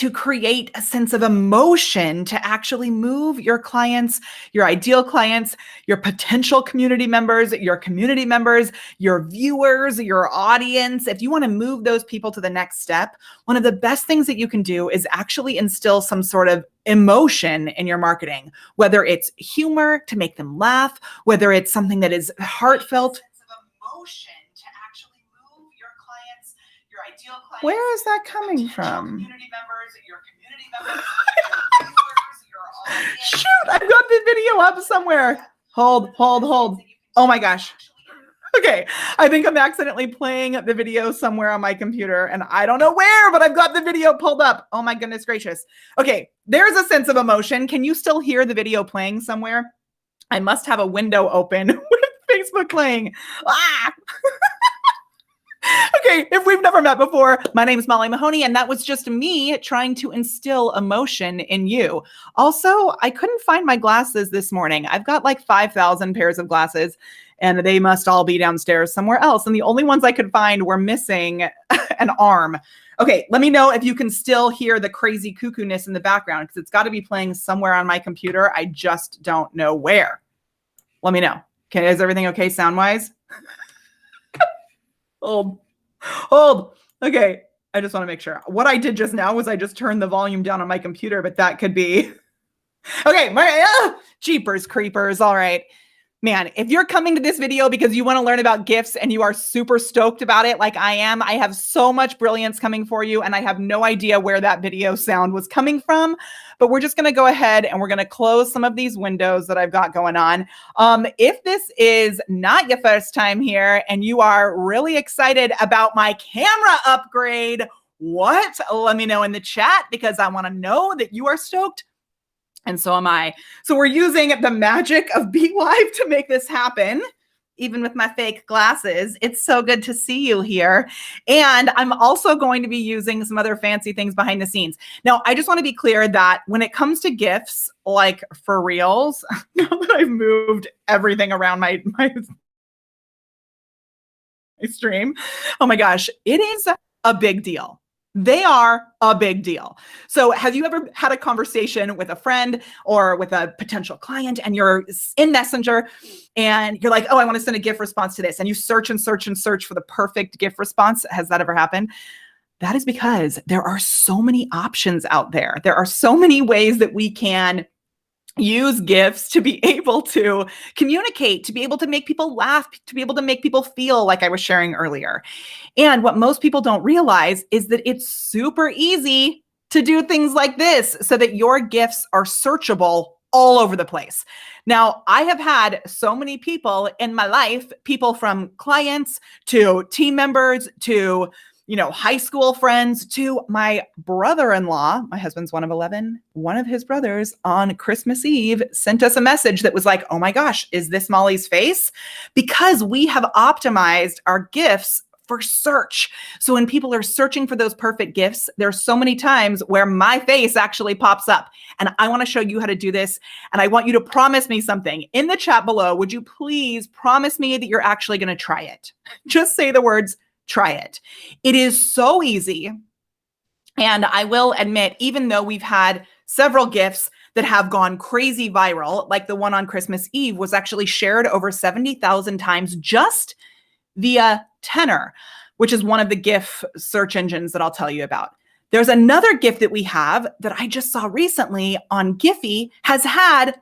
to create a sense of emotion to actually move your clients, your ideal clients, your potential community members, your viewers, your audience. If you want to move those people to the next step, one of the best things that you can do is actually instill some sort of emotion in your marketing, whether it's humor to make them laugh, whether it's something that is heartfelt. Where is that coming from? Shoot, I've got the video up somewhere. Hold. Oh my gosh. Okay, I think I'm accidentally playing the video somewhere on my computer and I don't know where, but I've got the video pulled up. Oh my goodness gracious. Okay, there's a sense of emotion. Can you still hear the video playing somewhere? I must have a window open with Facebook playing. Ah! Okay, if we've never met before, my name is Molly Mahoney, and that was just me trying to instill emotion in you. Also, I couldn't find my glasses this morning. I've got like 5,000 pairs of glasses, and they must all be downstairs somewhere else. And the only ones I could find were missing an arm. Okay, let me know if you can still hear the crazy cuckoo-ness in the background, because it's got to be playing somewhere on my computer. I just don't know where. Let me know. Okay, is everything okay sound-wise? Hold. Okay, I just want to make sure. What I did just now was I just turned the volume down on my computer, but that could be... Okay, jeepers creepers. All right. Man, if you're coming to this video because you want to learn about GIFs and you are super stoked about it like I am, I have so much brilliance coming for you, and I have no idea where that video sound was coming from, but we're just going to go ahead and we're going to close some of these windows that I've got going on. If this is not your first time here and you are really excited about my camera upgrade, what? Let me know in the chat, because I want to know that you are stoked. And so am I. So we're using the magic of Be Live to make this happen, even with my fake glasses. It's so good to see you here. And I'm also going to be using some other fancy things behind the scenes. Now, I just want to be clear that when it comes to GIFs, like for reals, now that I've moved everything around my stream, oh my gosh, it is a big deal. They are a big deal. So have you ever had a conversation with a friend or with a potential client, and you're in Messenger and you're like, oh, I want to send a GIF response to this. And you search and search and search for the perfect GIF response. Has that ever happened? That is because there are so many options out there. There are so many ways that we can use GIFs to be able to communicate, to be able to make people laugh, to be able to make people feel like I was sharing earlier. And what most people don't realize is that it's super easy to do things like this so that your GIFs are searchable all over the place. Now, I have had so many people in my life, people from clients to team members to high school friends, to my brother-in-law. My husband's one of 11. One of his brothers on Christmas Eve sent us a message that was like, oh my gosh, is this Molly's face? Because we have optimized our GIFs for search. So when people are searching for those perfect GIFs, there's so many times where my face actually pops up. And I want to show you how to do this. And I want you to promise me something in the chat below. Would you please promise me that you're actually going to try it? Just say the words, try it. It is so easy. And I will admit, even though we've had several GIFs that have gone crazy viral, like the one on Christmas Eve was actually shared over 70,000 times just via Tenor, which is one of the GIF search engines that I'll tell you about. There's another GIF that we have that I just saw recently on Giphy has had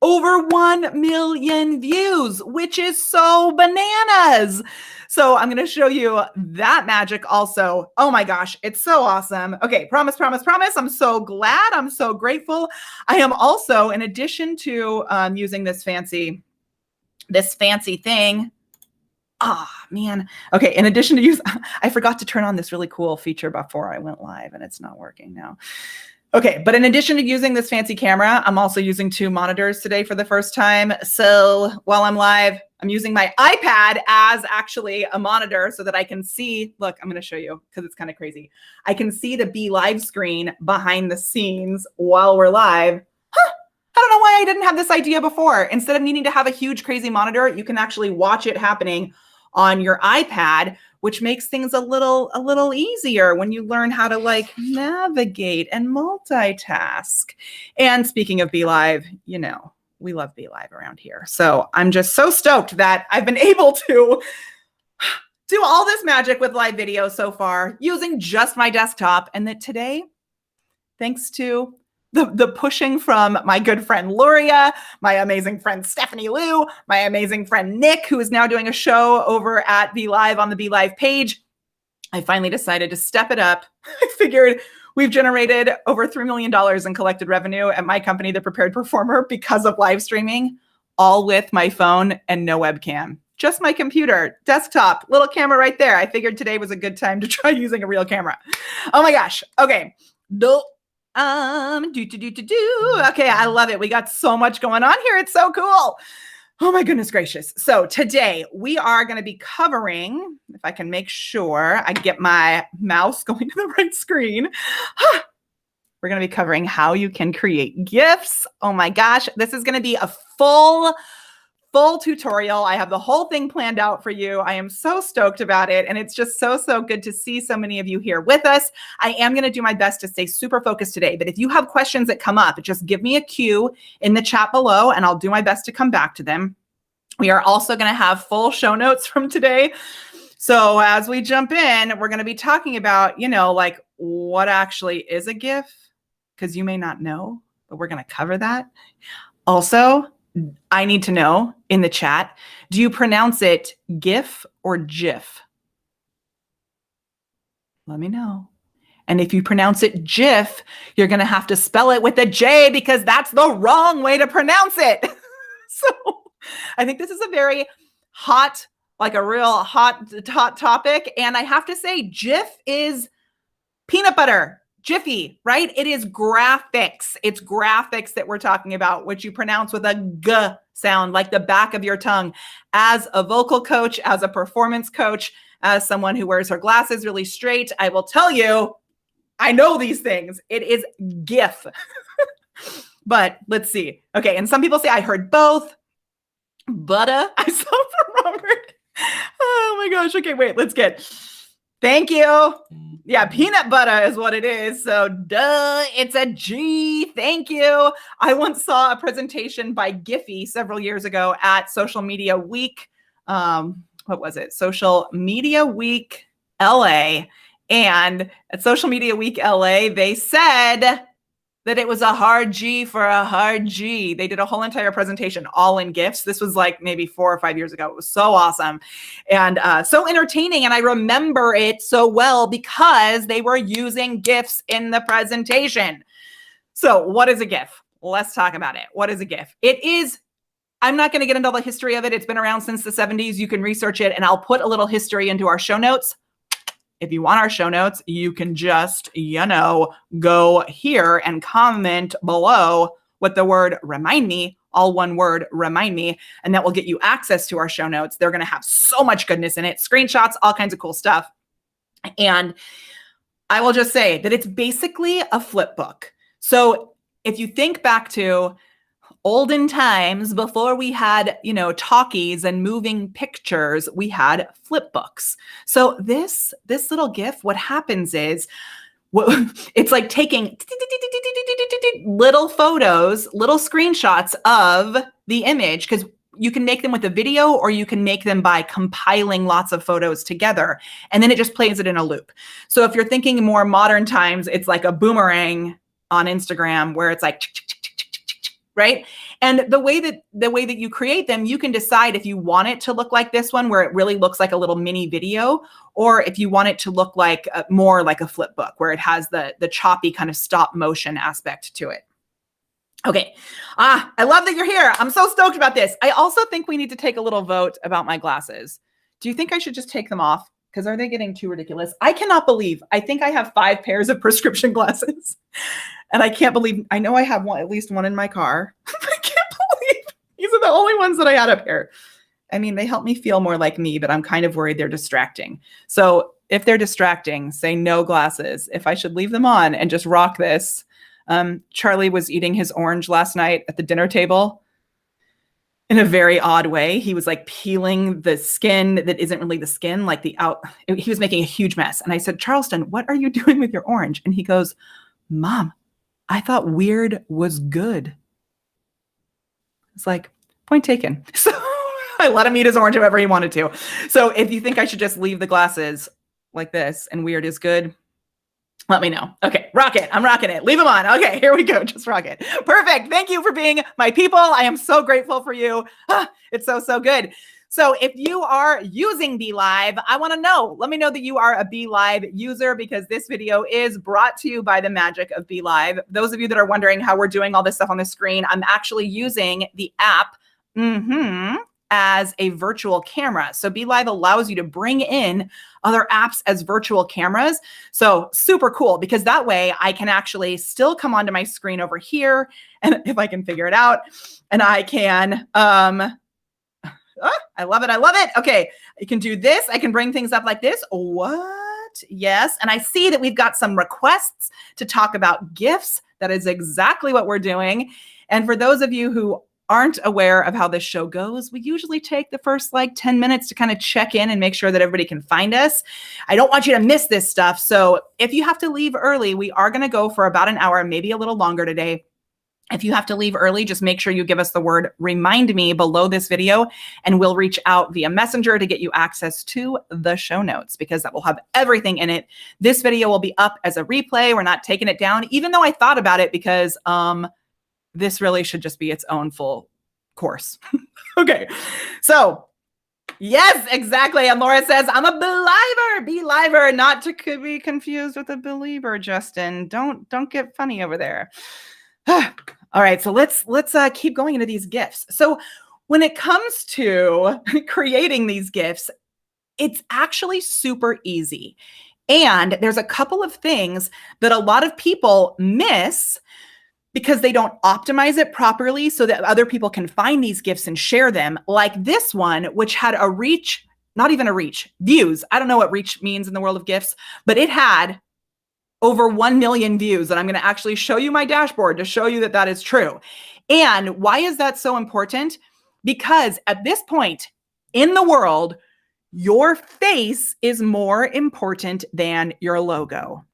over 1 million views, which is so bananas. So I'm going to show you that magic also. Oh my gosh, it's so awesome. Okay, promise. I'm so glad. I'm so grateful. I am also, in addition to using this fancy thing. Man. Okay, in addition to I forgot to turn on this really cool feature before I went live, and it's not working now. Okay, but in addition to using this fancy camera, I'm also using 2 monitors today for the first time. So while I'm live, I'm using my iPad as actually a monitor so that I can see, look, I'm going to show you because it's kind of crazy. I can see the Be Live screen behind the scenes while we're live. I don't know why I didn't have this idea before. Instead of needing to have a huge crazy monitor, you can actually watch it happening on your iPad which makes things a little easier when you learn how to like navigate and multitask. And speaking of Be Live, we love Be Live around here. So I'm just so stoked that I've been able to do all this magic with live video so far using just my desktop. And that today, thanks to the pushing from my good friend Luria, my amazing friend Stephanie Liu, my amazing friend Nick, who is now doing a show over at Be Live on the Be Live page, I finally decided to step it up. I figured we've generated over $3 million in collected revenue at my company, The Prepared Performer, because of live streaming, all with my phone and no webcam. Just my computer, desktop, little camera right there. I figured today was a good time to try using a real camera. Oh my gosh. Okay. Okay, I love it. We got so much going on here. It's so cool. Oh my goodness gracious. So today we are going to be covering, if I can make sure I get my mouse going to the right screen. We're going to be covering how you can create GIFs. Oh my gosh. This is going to be a full tutorial. I have the whole thing planned out for you. I am so stoked about it. And it's just so good to see so many of you here with us. I am going to do my best to stay super focused today. But if you have questions that come up, just give me a cue in the chat below and I'll do my best to come back to them. We are also going to have full show notes from today. So as we jump in, we're going to be talking about, like what actually is a GIF, because you may not know, but we're going to cover that. Also, I need to know in the chat, do you pronounce it GIF or GIF? Let me know. And if you pronounce it GIF, you're going to have to spell it with a J because that's the wrong way to pronounce it. So I think this is a very hot, like a real hot topic. And I have to say, GIF is peanut butter. Giphy, right? It is graphics. It's graphics that we're talking about, which you pronounce with a G sound, like the back of your tongue. As a vocal coach, as a performance coach, as someone who wears her glasses really straight, I will tell you, I know these things. It is GIF. But let's see. Okay, and some people say I heard both. Butter. I saw from Robert. Oh my gosh. Okay, wait, let's get. Thank you. Yeah, peanut butter is what it is. So duh, it's a G. Thank you. I once saw a presentation by Giphy several years ago at Social Media Week. What was it? Social Media Week LA. And at Social Media Week LA, they said that it was a hard G for a hard G. They did a whole entire presentation all in GIFs. This was like maybe 4 or 5 years ago. It was so awesome and so entertaining. And I remember it so well because they were using GIFs in the presentation. So what is a GIF? Let's talk about it. What is a GIF? It is, I'm not going to get into all the history of it. It's been around since the 70s. You can research it and I'll put a little history into our show notes. If you want our show notes, you can just, go here and comment below with the word remind me, all one word, remind me, and that will get you access to our show notes. They're going to have so much goodness in it, screenshots, all kinds of cool stuff. And I will just say that it's basically a flip book. So if you think back to olden times, before we had, talkies and moving pictures, we had flip books. So this little GIF, what happens is, it's like taking little photos, little screenshots of the image, because you can make them with a video or you can make them by compiling lots of photos together. And then it just plays it in a loop. So if you're thinking more modern times, it's like a boomerang on Instagram where it's like, right? And the way that you create them, you can decide if you want it to look like this one, where it really looks like a little mini video, or if you want it to look like more like a flip book, where it has the choppy kind of stop motion aspect to it. Okay. I love that you're here. I'm so stoked about this. I also think we need to take a little vote about my glasses. Do you think I should just take them off? Because are they getting too ridiculous? I cannot believe. I think I have 5 pairs of prescription glasses. And I can't believe, I know I have one, at least one in my car. I can't believe these are the only ones that I had up here. I mean, they help me feel more like me, but I'm kind of worried they're distracting. So if they're distracting, say no glasses. If I should leave them on and just rock this. Charlie was eating his orange last night at the dinner table. in a very odd way. He was like peeling the skin that isn't really the skin, like he was making a huge mess. And I said, Charleston, what are you doing with your orange? And he goes, Mom, I thought weird was good. It's like, point taken. So I let him eat his orange however he wanted to. So if you think I should just leave the glasses like this and weird is good, let me know. Okay, rock it. I'm rocking it. Leave them on. Okay, here we go. Just rock it. Perfect. Thank you for being my people. I am so grateful for you. It's so, so good. So if you are using BeLive, I want to know. Let me know that you are a BeLive user, because this video is brought to you by the magic of BeLive. Those of you that are wondering how we're doing all this stuff on the screen, I'm actually using the app as a virtual camera. So BeLive allows you to bring in other apps as virtual cameras. So super cool, because that way I can actually still come onto my screen over here, and if I can figure it out, and I can, I love it. I love it. Okay. I can do this. I can bring things up like this. What? Yes. And I see that we've got some requests to talk about GIFs. That is exactly what we're doing. And for those of you who aren't aware of how this show goes, we usually take the first like 10 minutes to kind of check in and make sure that everybody can find us. I don't want you to miss this stuff. So if you have to leave early, we are going to go for about an hour, maybe a little longer today. If you have to leave early, just make sure you give us the word remind me below this video, and we'll reach out via Messenger to get you access to the show notes, because that will have everything in it. This video will be up as a replay. We're not taking it down, even though I thought about it, because this really should just be its own full course. Okay. So yes, exactly. And Laura says, I'm a BeLiver, not to be confused with a believer, Justin. Don't get funny over there. All right. So let's keep going into these GIFs. So when it comes to creating these GIFs, it's actually super easy. And there's a couple of things that a lot of people miss because they don't optimize it properly so that other people can find these GIFs and share them. Like this one, which had a reach, not even a reach, views. I don't know what reach means in the world of GIFs, but it had over 1 million views. And I'm going to actually show you my dashboard to show you that that is true. And why is that so important? Because at this point in the world, your face is more important than your logo.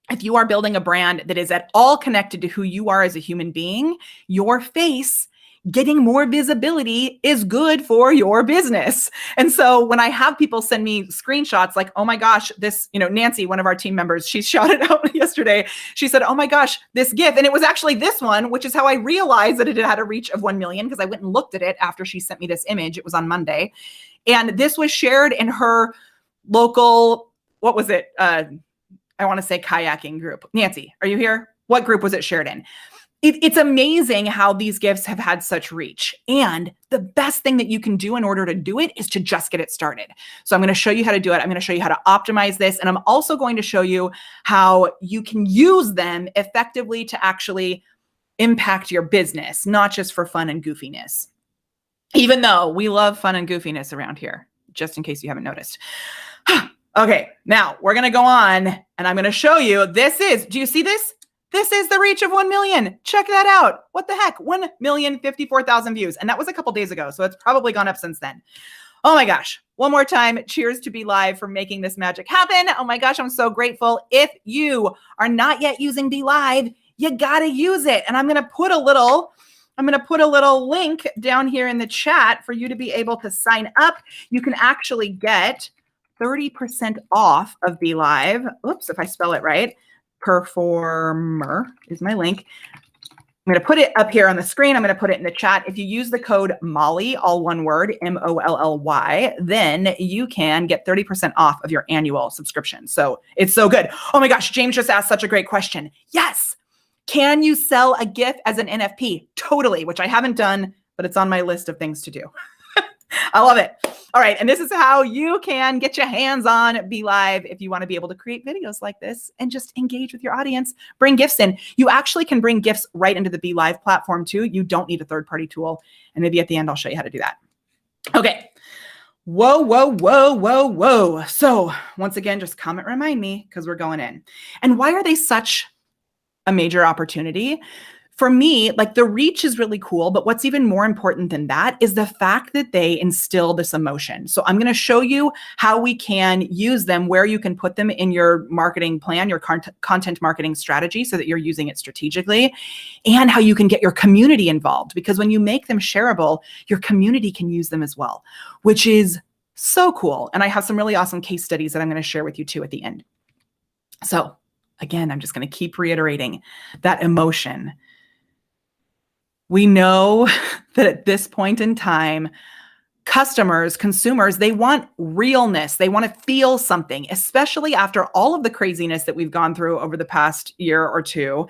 If you are building a brand that is at all connected to who you are as a human being, your face getting more visibility is good for your business. And so when I have people send me screenshots like, oh my gosh, this, Nancy, one of our team members, she shouted out yesterday, she said, oh my gosh, this GIF. And it was actually this one, which is how I realized that it had a reach of 1 million, because I went and looked at it after she sent me this image. It was on Monday. And this was shared in her local, what was it? I want to say kayaking group. Nancy, are you here? What group was it shared in? It's amazing how these GIFs have had such reach. And the best thing that you can do in order to do it is to just get it started. So I'm going to show you how to do it. I'm going to show you how to optimize this. And I'm also going to show you how you can use them effectively to actually impact your business, not just for fun and goofiness. Even though we love fun and goofiness around here, just in case you haven't noticed. Okay, now we're going to go on and I'm going to show you, do you see this? This is the reach of 1 million. Check that out. What the heck? 1,054,000 views. And that was a couple days ago. So it's probably gone up since then. Oh my gosh. One more time. Cheers to BeLive for making this magic happen. Oh my gosh. I'm so grateful. If you are not yet using BeLive, you got to use it. And I'm going to put a little link down here in the chat for you to be able to sign up. You can actually get 30% off of BeLive. Oops, if I spell it right. Performer is my link. I'm going to put it up here on the screen. I'm going to put it in the chat. If you use the code Molly, all one word, MOLLY, then you can get 30% off of your annual subscription. So it's so good. Oh my gosh, James just asked such a great question. Yes. Can you sell a GIF as an NFP? Totally, which I haven't done, but it's on my list of things to do. I love it. All right. And this is how you can get your hands on BeLive if you want to be able to create videos like this and just engage with your audience, bring GIFs in. You actually can bring GIFs right into the BeLive platform too. You don't need a third-party tool. And maybe at the end, I'll show you how to do that. Okay. Whoa, whoa, whoa, whoa, whoa. So once again, just comment, remind me, because we're going in. And why are they such a major opportunity? for me, like the reach is really cool, but what's even more important than that is the fact that they instill this emotion. So I'm going to show you how we can use them, where you can put them in your marketing plan, your content marketing strategy, so that you're using it strategically, and how you can get your community involved. Because when you make them shareable, your community can use them as well, which is so cool. And I have some really awesome case studies that I'm going to share with you too at the end. So again, I'm just going to keep reiterating that emotion. We know that at this point in time, customers, consumers, they want realness. They want to feel something, especially after all of the craziness that we've gone through over the past year or two.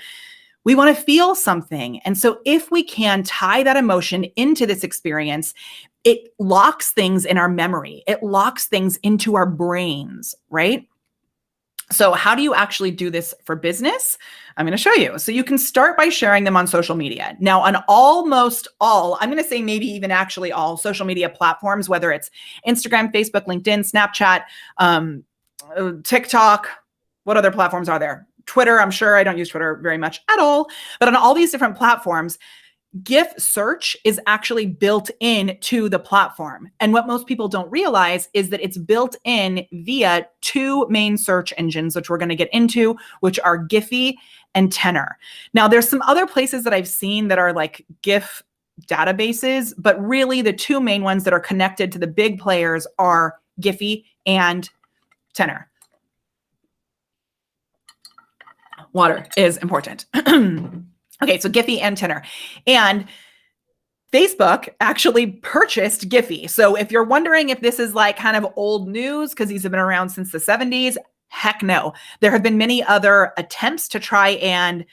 We want to feel something. And so if we can tie that emotion into this experience, it locks things in our memory. It locks things into our brains, right? So how do you actually do this for business? I'm going to show you. So you can start by sharing them on social media. Now, on almost all, I'm going to say maybe even actually all social media platforms, whether it's Instagram, Facebook, LinkedIn, Snapchat, TikTok, what other platforms are there? Twitter, I'm sure. I don't use Twitter very much at all, but on all these different platforms, GIF search is actually built into the platform. And what most people don't realize is that it's built in via two main search engines, which we're going to get into, which are Giphy and Tenor. Now, there's some other places that I've seen that are like GIF databases, but really the two main ones that are connected to the big players are Giphy and Tenor. Water is important. Okay, so Giphy and Tenor. And Facebook actually purchased Giphy. So if you're wondering if this is like kind of old news because these have been around since the 70s, heck no. There have been many other attempts to try and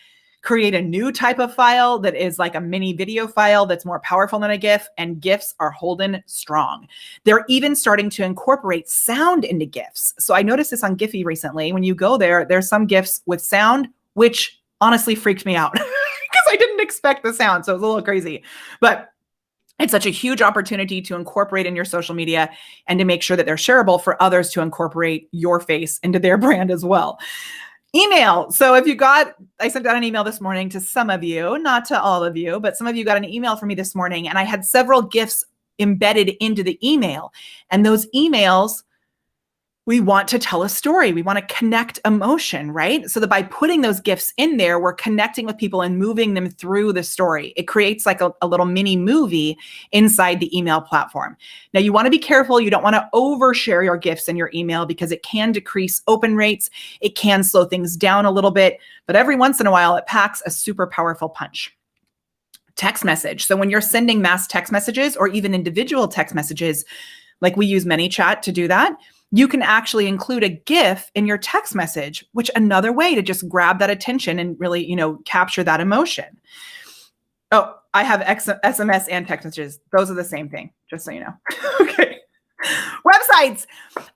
create a new type of file that is like a mini video file that's more powerful than a GIF, and GIFs are holding strong. They're even starting to incorporate sound into GIFs. So I noticed this on Giphy recently. When you go there, there's some GIFs with sound, which honestly freaked me out. Because I didn't expect the sound. So it was a little crazy, but it's such a huge opportunity to incorporate in your social media and to make sure that they're shareable for others to incorporate your face into their brand as well. Email. So if you I sent out an email this morning to some of you, not to all of you, but some of you got an email from me this morning, and I had several GIFs embedded into the email. And those emails, we want to tell a story. We want to connect emotion, right? So that by putting those GIFs in there, we're connecting with people and moving them through the story. It creates like a little mini movie inside the email platform. Now, you want to be careful. You don't want to overshare your GIFs in your email because it can decrease open rates. It can slow things down a little bit, but every once in a while, it packs a super powerful punch. Text message. So when you're sending mass text messages or even individual text messages, like we use ManyChat to do that, you can actually include a GIF in your text message, which another way to just grab that attention and really, capture that emotion. Oh, I have SMS and text messages. Those are the same thing, just so you know. Okay. Websites.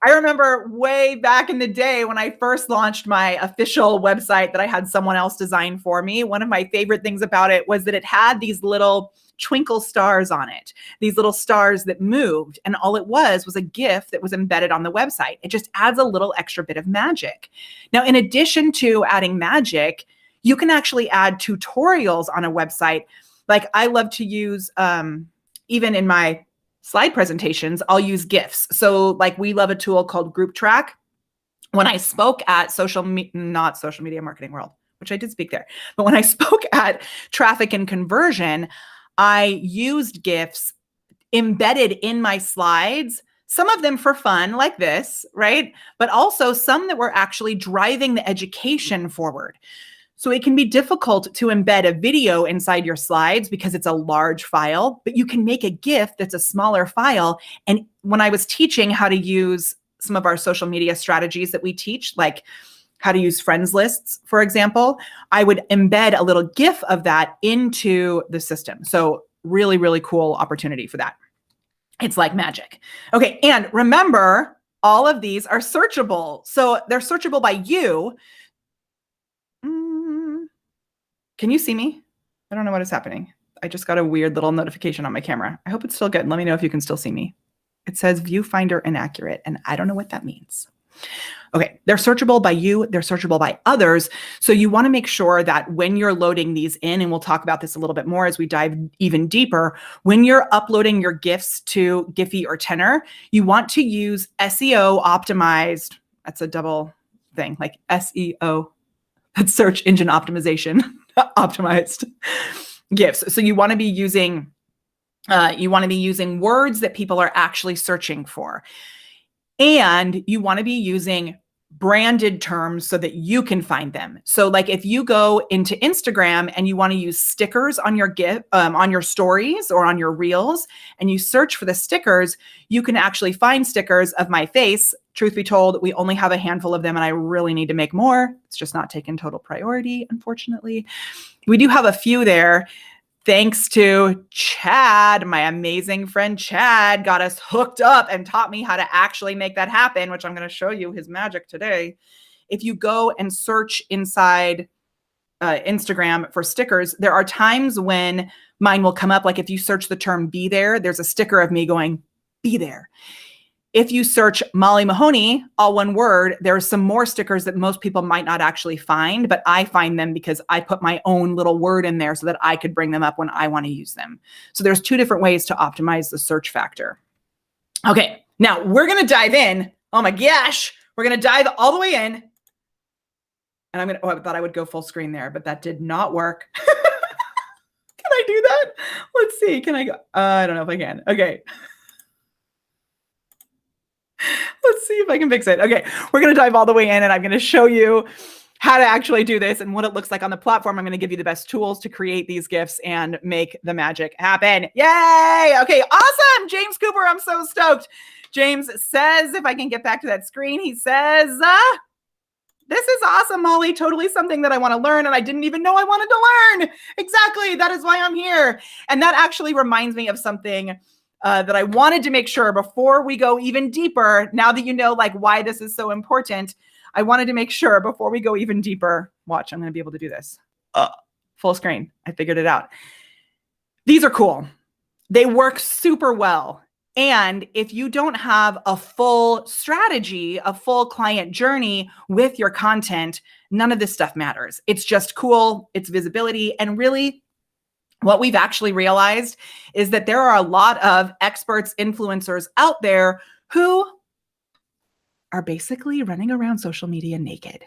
I remember way back in the day when I first launched my official website that I had someone else design for me. One of my favorite things about it was that it had these little twinkle stars on it, these little stars that moved. And all it was a GIF that was embedded on the website. It just adds a little extra bit of magic. Now, in addition to adding magic, you can actually add tutorials on a website. Like I love to use, even in my slide presentations, I'll use GIFs. So like we love a tool called Group Track. When I spoke at not Social Media Marketing World, which I did speak there, but when I spoke at Traffic and Conversion, I used GIFs embedded in my slides, some of them for fun like this, right? But also some that were actually driving the education forward. So it can be difficult to embed a video inside your slides because it's a large file, but you can make a GIF that's a smaller file. And when I was teaching how to use some of our social media strategies that we teach, like how to use friends lists, for example, I would embed a little GIF of that into the system. So really, really cool opportunity for that. It's like magic. Okay, and remember, all of these are searchable. So they're searchable by you. Can you see me? I don't know what is happening. I just got a weird little notification on my camera. I hope it's still good. Let me know if you can still see me. It says viewfinder inaccurate, and I don't know what that means. Okay, they're searchable by you, they're searchable by others. So you want to make sure that when you're loading these in, and we'll talk about this a little bit more as we dive even deeper, when you're uploading your GIFs to Giphy or Tenor, you want to use SEO optimized, that's a double thing, like SEO, that's search engine optimization, optimized GIFs. So you want to be using words that people are actually searching for. And you want to be using branded terms so that you can find them. So like if you go into Instagram and you want to use stickers on your on your stories or on your reels, and you search for the stickers, you can actually find stickers of my face. Truth be told, we only have a handful of them and I really need to make more. It's just not taken total priority, unfortunately. We do have a few there. Thanks to Chad, my amazing friend Chad got us hooked up and taught me how to actually make that happen, which I'm going to show you his magic today. If you go and search inside Instagram for stickers, there are times when mine will come up. Like if you search the term be there, there's a sticker of me going, be there. If you search Molly Mahoney, all one word, there's some more stickers that most people might not actually find, but I find them because I put my own little word in there so that I could bring them up when I want to use them. So there's two different ways to optimize the search factor. Okay, now we're going to dive in. Oh my gosh, we're going to dive all the way in. And I thought I would go full screen there, but that did not work. Can I do that? Let's see. Can I go? I don't know if I can. Okay. Let's see if I can fix it. Okay, we're going to dive all the way in and I'm going to show you how to actually do this and what it looks like on the platform. I'm going to give you the best tools to create these GIFs and make the magic happen. Yay! Okay, awesome. James Cooper, I'm so stoked. James says, if I can get back to that screen, he says, this is awesome, Molly. Totally something that I want to learn and I didn't even know I wanted to learn. Exactly. That is why I'm here. And that actually reminds me of something that I wanted to make sure before we go even deeper. Now that you know like why this is so important, I wanted to make sure before we go even deeper. Watch, I'm going to be able to do this. Full screen. I figured it out. These are cool. They work super well. And if you don't have a full strategy, a full client journey with your content, none of this stuff matters. It's just cool. It's visibility. And really, what we've actually realized is that there are a lot of experts, influencers out there who are basically running around social media naked,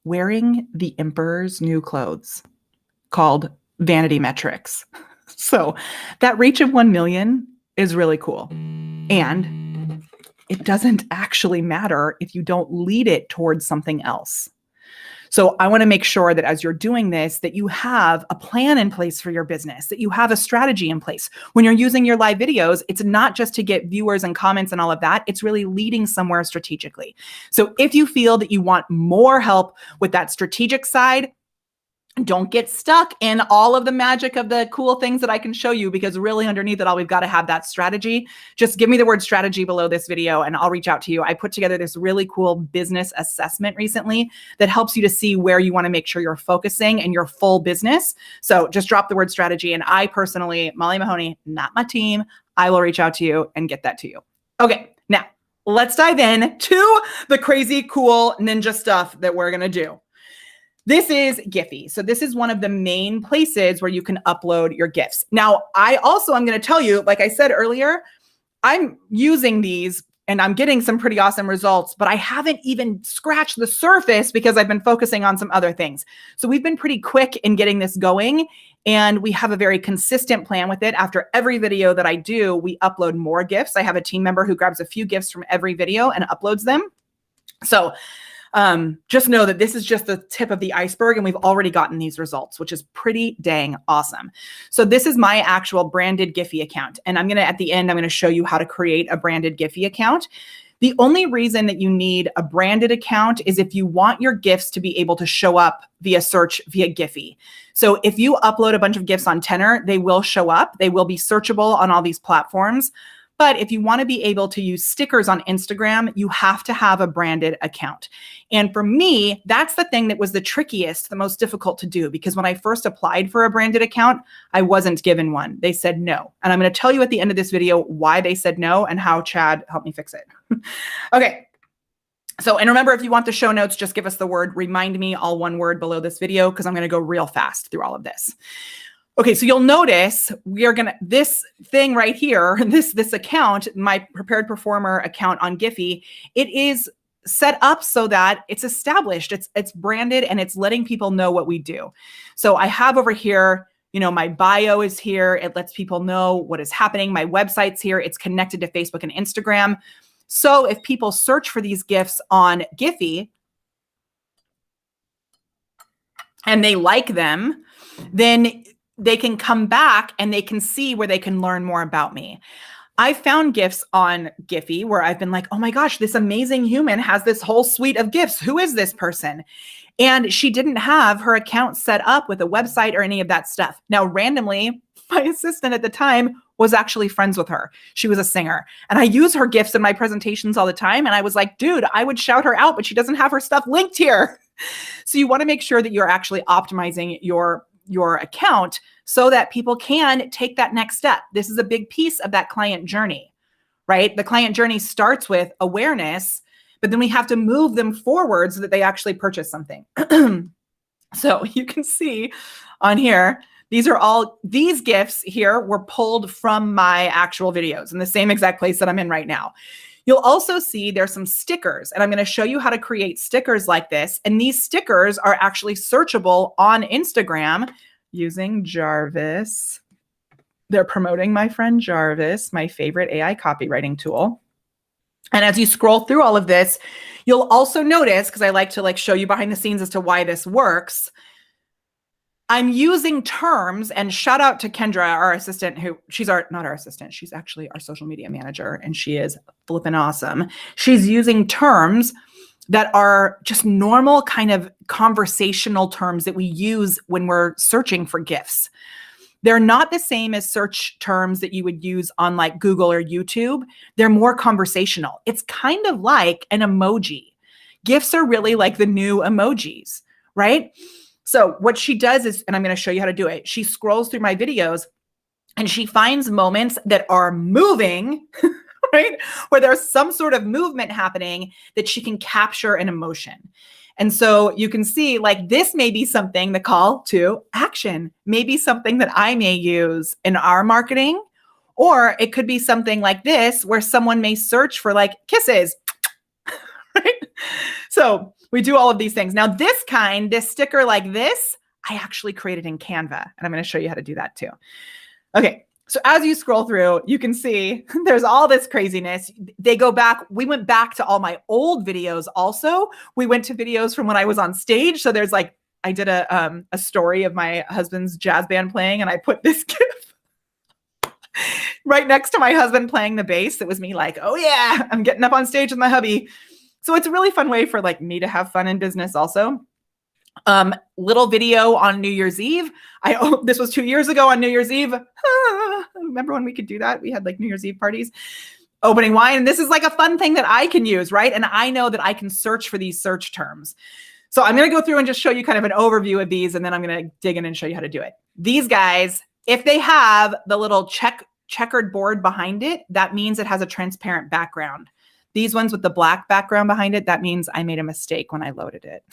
wearing the emperor's new clothes called vanity metrics. So that reach of 1 million is really cool. And it doesn't actually matter if you don't lead it towards something else. So I want to make sure that as you're doing this, that you have a plan in place for your business, that you have a strategy in place. When you're using your live videos, it's not just to get viewers and comments and all of that. It's really leading somewhere strategically. So if you feel that you want more help with that strategic side, don't get stuck in all of the magic of the cool things that I can show you, because really underneath it all, we've got to have that strategy. Just give me the word strategy below this video and I'll reach out to you. I put together this really cool business assessment recently that helps you to see where you want to make sure you're focusing in your full business. So just drop the word strategy. And I personally, Molly Mahoney, not my team, I will reach out to you and get that to you. Okay, now let's dive in to the crazy cool ninja stuff that we're going to do. This is Giphy. So this is one of the main places where you can upload your GIFs. Now, I'm going to tell you, like I said earlier, I'm using these and I'm getting some pretty awesome results, but I haven't even scratched the surface because I've been focusing on some other things. So we've been pretty quick in getting this going and we have a very consistent plan with it. After every video that I do, we upload more GIFs. I have a team member who grabs a few GIFs from every video and uploads them. So just know that this is just the tip of the iceberg and we've already gotten these results, which is pretty dang awesome. So this is my actual branded Giphy account. And at the end, I'm going to show you how to create a branded Giphy account. The only reason that you need a branded account is if you want your GIFs to be able to show up via search via Giphy. So if you upload a bunch of GIFs on Tenor, they will show up. They will be searchable on all these platforms. But if you want to be able to use stickers on Instagram, you have to have a branded account. And for me, that's the thing that was the trickiest, the most difficult to do, because when I first applied for a branded account, I wasn't given one. They said no. And I'm going to tell you at the end of this video why they said no and how Chad helped me fix it. Okay. So, and remember, if you want the show notes, just give us the word remind me, all one word below this video, because I'm going to go real fast through all of this. Okay, so you'll notice this thing right here, this account, my prepared performer account on Giphy, it is set up so that it's established, it's branded, and it's letting people know what we do. So I have over here, my bio is here. It lets people know what is happening. My website's here. It's connected to Facebook and Instagram. So if people search for these GIFs on Giphy and they like them, then they can come back and they can see where they can learn more about me. I found GIFs on Giphy where I've been like, oh my gosh, this amazing human has this whole suite of GIFs. Who is this person? And she didn't have her account set up with a website or any of that stuff. Now, randomly, my assistant at the time was actually friends with her. She was a singer. And I use her GIFs in my presentations all the time. And I was like, dude, I would shout her out, but she doesn't have her stuff linked here. So you want to make sure that you're actually optimizing your account so that people can take that next step. This is a big piece of that client journey, right? The client journey starts with awareness, but then we have to move them forward so that they actually purchase something. So you can see on here, these GIFs here were pulled from my actual videos in the same exact place that I'm in right now. You'll also see there's some stickers, and I'm going to show you how to create stickers like this. And these stickers are actually searchable on Instagram using Jarvis. They're promoting my friend Jarvis, my favorite AI copywriting tool. And as you scroll through all of this, you'll also notice, because I like to show you behind the scenes as to why this works, I'm using terms, and shout out to Kendra, our assistant, not our assistant, she's actually our social media manager, and she is flippin' awesome. She's using terms that are just normal kind of conversational terms that we use when we're searching for GIFs. They're not the same as search terms that you would use on like Google or YouTube. They're more conversational. It's kind of like an emoji. GIFs are really like the new emojis, right? So what she does is, and I'm going to show you how to do it. She scrolls through my videos and she finds moments that are moving, right? Where there's some sort of movement happening that she can capture an emotion. And so you can see like this may be something, the call to action, maybe something that I may use in our marketing, or it could be something like this where someone may search for like kisses, right? So we do all of these things. Now this sticker like this, I actually created in Canva, and I'm going to show you how to do that too. Okay. So as you scroll through, you can see there's all this craziness. They go back. We went back to all my old videos also. We went to videos from when I was on stage. So there's like, I did a story of my husband's jazz band playing, and I put this GIF right next to my husband playing the bass. It was me like, oh yeah, I'm getting up on stage with my hubby. So it's a really fun way for like me to have fun in business also. Little video on New Year's Eve. This was 2 years ago on New Year's Eve. Remember when we could do that? We had like New Year's Eve parties, opening wine. And this is like a fun thing that I can use, right? And I know that I can search for these search terms. So I'm going to go through and just show you kind of an overview of these. And then I'm going to dig in and show you how to do it. These guys, if they have the little checkered board behind it, that means it has a transparent background. These ones with the black background behind it, that means I made a mistake when I loaded it.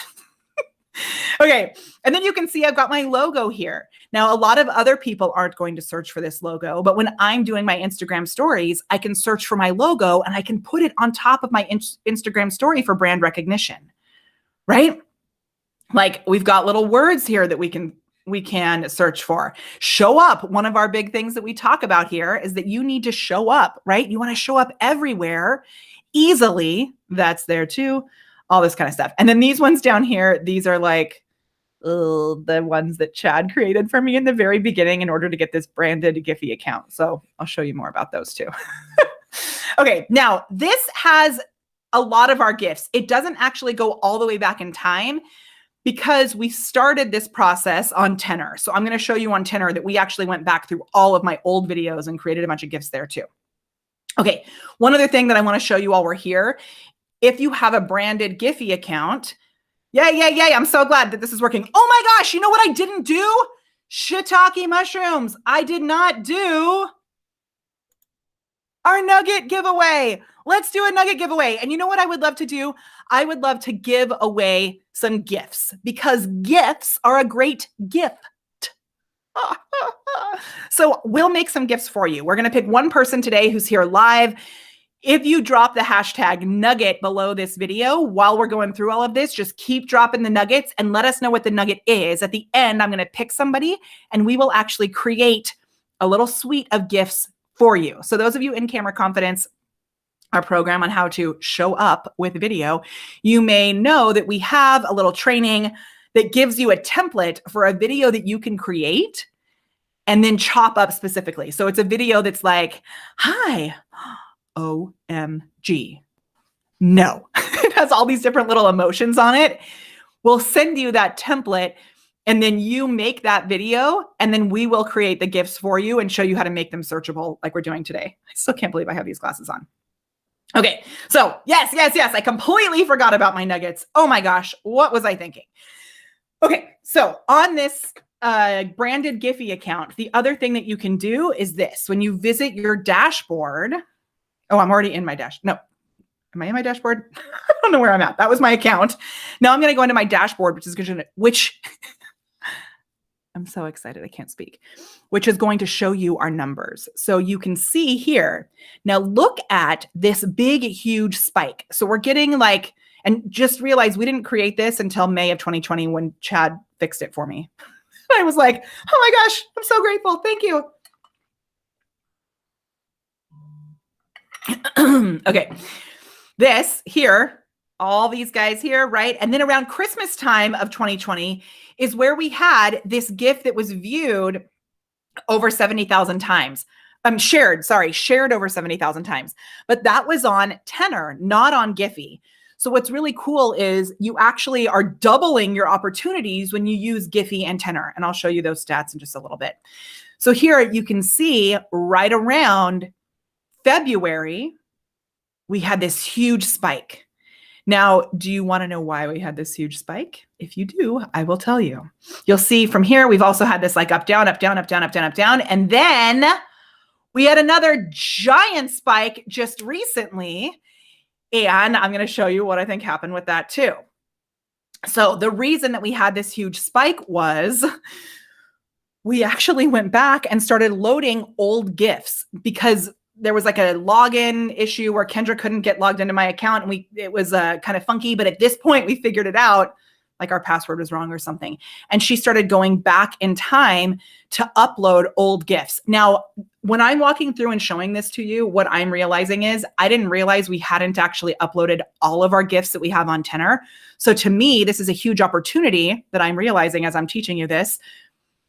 Okay. And then you can see I've got my logo here. Now, a lot of other people aren't going to search for this logo, but when I'm doing my Instagram stories, I can search for my logo and I can put it on top of my Instagram story for brand recognition, right? Like we've got little words here that we can search for. Show up. One of our big things that we talk about here is that you need to show up, right? You want to show up everywhere easily. That's there too. All this kind of stuff. And then these ones down here, these are like the ones that Chad created for me in the very beginning in order to get this branded Giphy account. So I'll show you more about those too. Okay. Now this has a lot of our GIFs. It doesn't actually go all the way back in time because we started this process on Tenor. So I'm going to show you on Tenor that we actually went back through all of my old videos and created a bunch of GIFs there too. Okay. One other thing that I want to show you while we're here, if you have a branded Giphy account, yay, I'm so glad that this is working. Oh my gosh, you know what I didn't do? Shiitake mushrooms. I did not do our Nugget giveaway. let's do a nugget giveaway. And you know what I would love to do? I would love to give away some gifts because gifts are a great gift. So we'll make some gifts for you. We're going to pick one person today who's here live. If you drop the hashtag nugget below this video while we're going through all of this, just keep dropping the nuggets and let us know what the nugget is. At the end, I'm going to pick somebody and we will actually create a little suite of gifts for you. So those of you in Camera Confidence, our program on how to show up with video, you may know that we have a little training that gives you a template for a video that you can create and then chop up specifically. So it's a video that's like, hi, OMG. No, it has all these different little emotions on it. We'll send you that template and then you make that video and then we will create the gifts for you and show you how to make them searchable like we're doing today. I still can't believe I have these glasses on. Okay, so yes, I completely forgot about my nuggets. Oh my gosh, what was I thinking? Okay, so on this branded Giphy account, the other thing that you can do is this. When you visit your dashboard, oh, I'm already in my no. Am I in my dashboard? I don't know where I'm at. That was my account. Now I'm going to go into my dashboard, which I'm so excited I can't speak, which is going to show you our numbers. So you can see here. Now look at this big, huge spike. So we're getting like, and just realize we didn't create this until May of 2020 when Chad fixed it for me. I was like, oh my gosh, I'm so grateful. Thank you. Okay. This here, all these guys here, right? And then around Christmas time of 2020 is where we had this GIF that was viewed over 70,000 times. Shared over 70,000 times. But that was on Tenor, not on Giphy. So what's really cool is you actually are doubling your opportunities when you use Giphy and Tenor. And I'll show you those stats in just a little bit. So here you can see right around February, we had this huge spike. Now, do you want to know why we had this huge spike? If you do, I will tell you. You'll see from here, we've also had this like up, down, up, down, up, down, up, down, up, down. And then we had another giant spike just recently. And I'm going to show you what I think happened with that too. So the reason that we had this huge spike was we actually went back and started loading old GIFs because there was like a login issue where Kendra couldn't get logged into my account and it was kind of funky. But at this point we figured it out, like our password was wrong or something. And she started going back in time to upload old GIFs. Now, when I'm walking through and showing this to you, what I'm realizing is I didn't realize we hadn't actually uploaded all of our GIFs that we have on Tenor. So to me, this is a huge opportunity that I'm realizing as I'm teaching you this.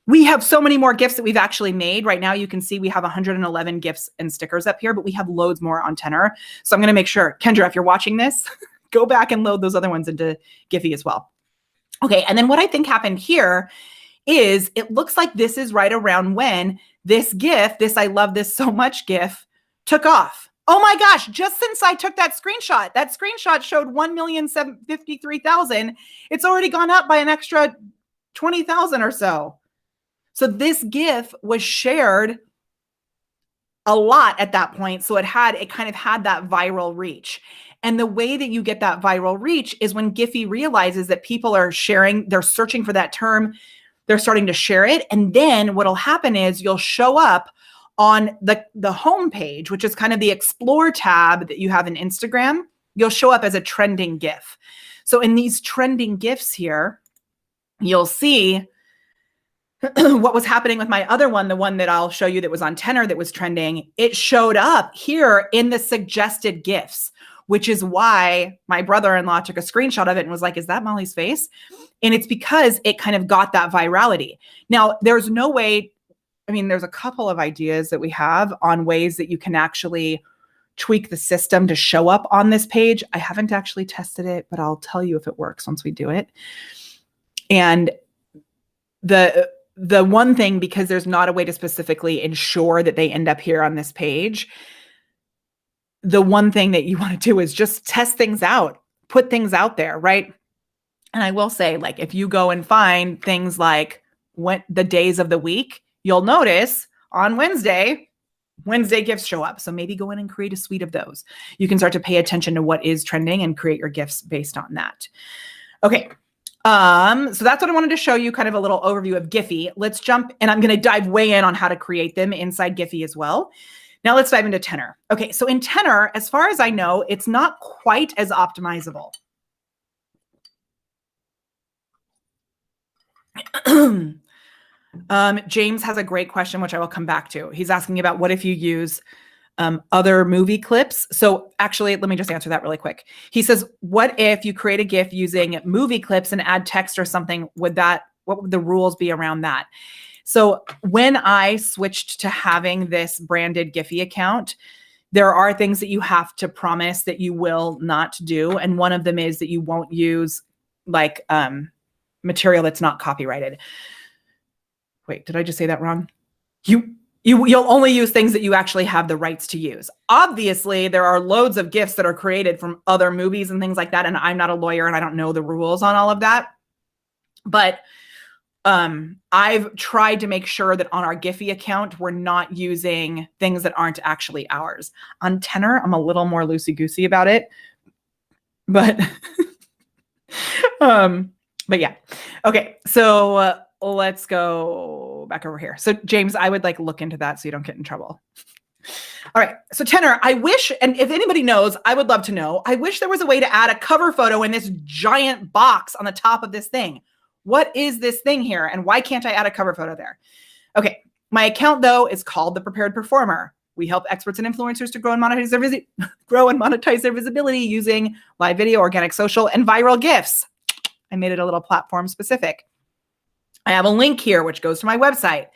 We have so many more GIFs that we've actually made. Right now, you can see we have 111 GIFs and stickers up here, but we have loads more on Tenor. So I'm going to make sure, Kendra, if you're watching this, go back and load those other ones into Giphy as well. Okay, and then what I think happened here is it looks like this is right around when this GIF, this I love this so much GIF, took off. Oh my gosh, just since I took that screenshot showed 1,753,000. It's already gone up by an extra 20,000 or so. So this GIF was shared a lot at that point. So it kind of had that viral reach. And the way that you get that viral reach is when Giphy realizes that people are sharing, they're searching for that term, they're starting to share it. And then what'll happen is you'll show up on the home page, which is kind of the Explore tab that you have in Instagram. You'll show up as a trending GIF. So in these trending GIFs here, you'll see what was happening with my other one, the one that I'll show you that was on Tenor that was trending. It showed up here in the suggested GIFs, which is why my brother-in-law took a screenshot of it and was like, is that Molly's face? And it's because it kind of got that virality. Now, there's no way, I mean, there's a couple of ideas that we have on ways that you can actually tweak the system to show up on this page. I haven't actually tested it, but I'll tell you if it works once we do it. And the one thing, because there's not a way to specifically ensure that they end up here on this page, the one thing that you want to do is just test things out, put things out there, right? And I will say, like, if you go and find things like the days of the week, you'll notice on Wednesday, Wednesday gifts show up. So maybe go in and create a suite of those. You can start to pay attention to what is trending and create your gifts based on that. Okay. So that's what I wanted to show you, kind of a little overview of Giphy. Let's jump, and I'm going to dive way in on how to create them inside Giphy as well. Now let's dive into Tenor. Okay. So in Tenor, as far as I know, it's not quite as optimizable. James has a great question, which I will come back to. He's asking about what if you use other movie clips. So actually, let me just answer that really quick. He says, what if you create a GIF using movie clips and add text or something? What would the rules be around that? So when I switched to having this branded Giphy account, there are things that you have to promise that you will not do. And one of them is that you won't use like material that's not copyrighted. Wait, did I just say that wrong? You'll only use things that you actually have the rights to use. Obviously, there are loads of GIFs that are created from other movies and things like that. And I'm not a lawyer and I don't know the rules on all of that. But I've tried to make sure that on our Giphy account, we're not using things that aren't actually ours. On Tenor, I'm a little more loosey-goosey about it. But, but yeah. Okay, so let's go back over here. So James, I would like look into that so you don't get in trouble. All right. So Tenor, I wish, and if anybody knows, I would love to know, I wish there was a way to add a cover photo in this giant box on the top of this thing. What is this thing here? And why can't I add a cover photo there? Okay. My account though is called The Prepared Performer. We help experts and influencers to grow and monetize their visibility using live video, organic social, and viral GIFs. I made it a little platform specific. I have a link here, which goes to my website.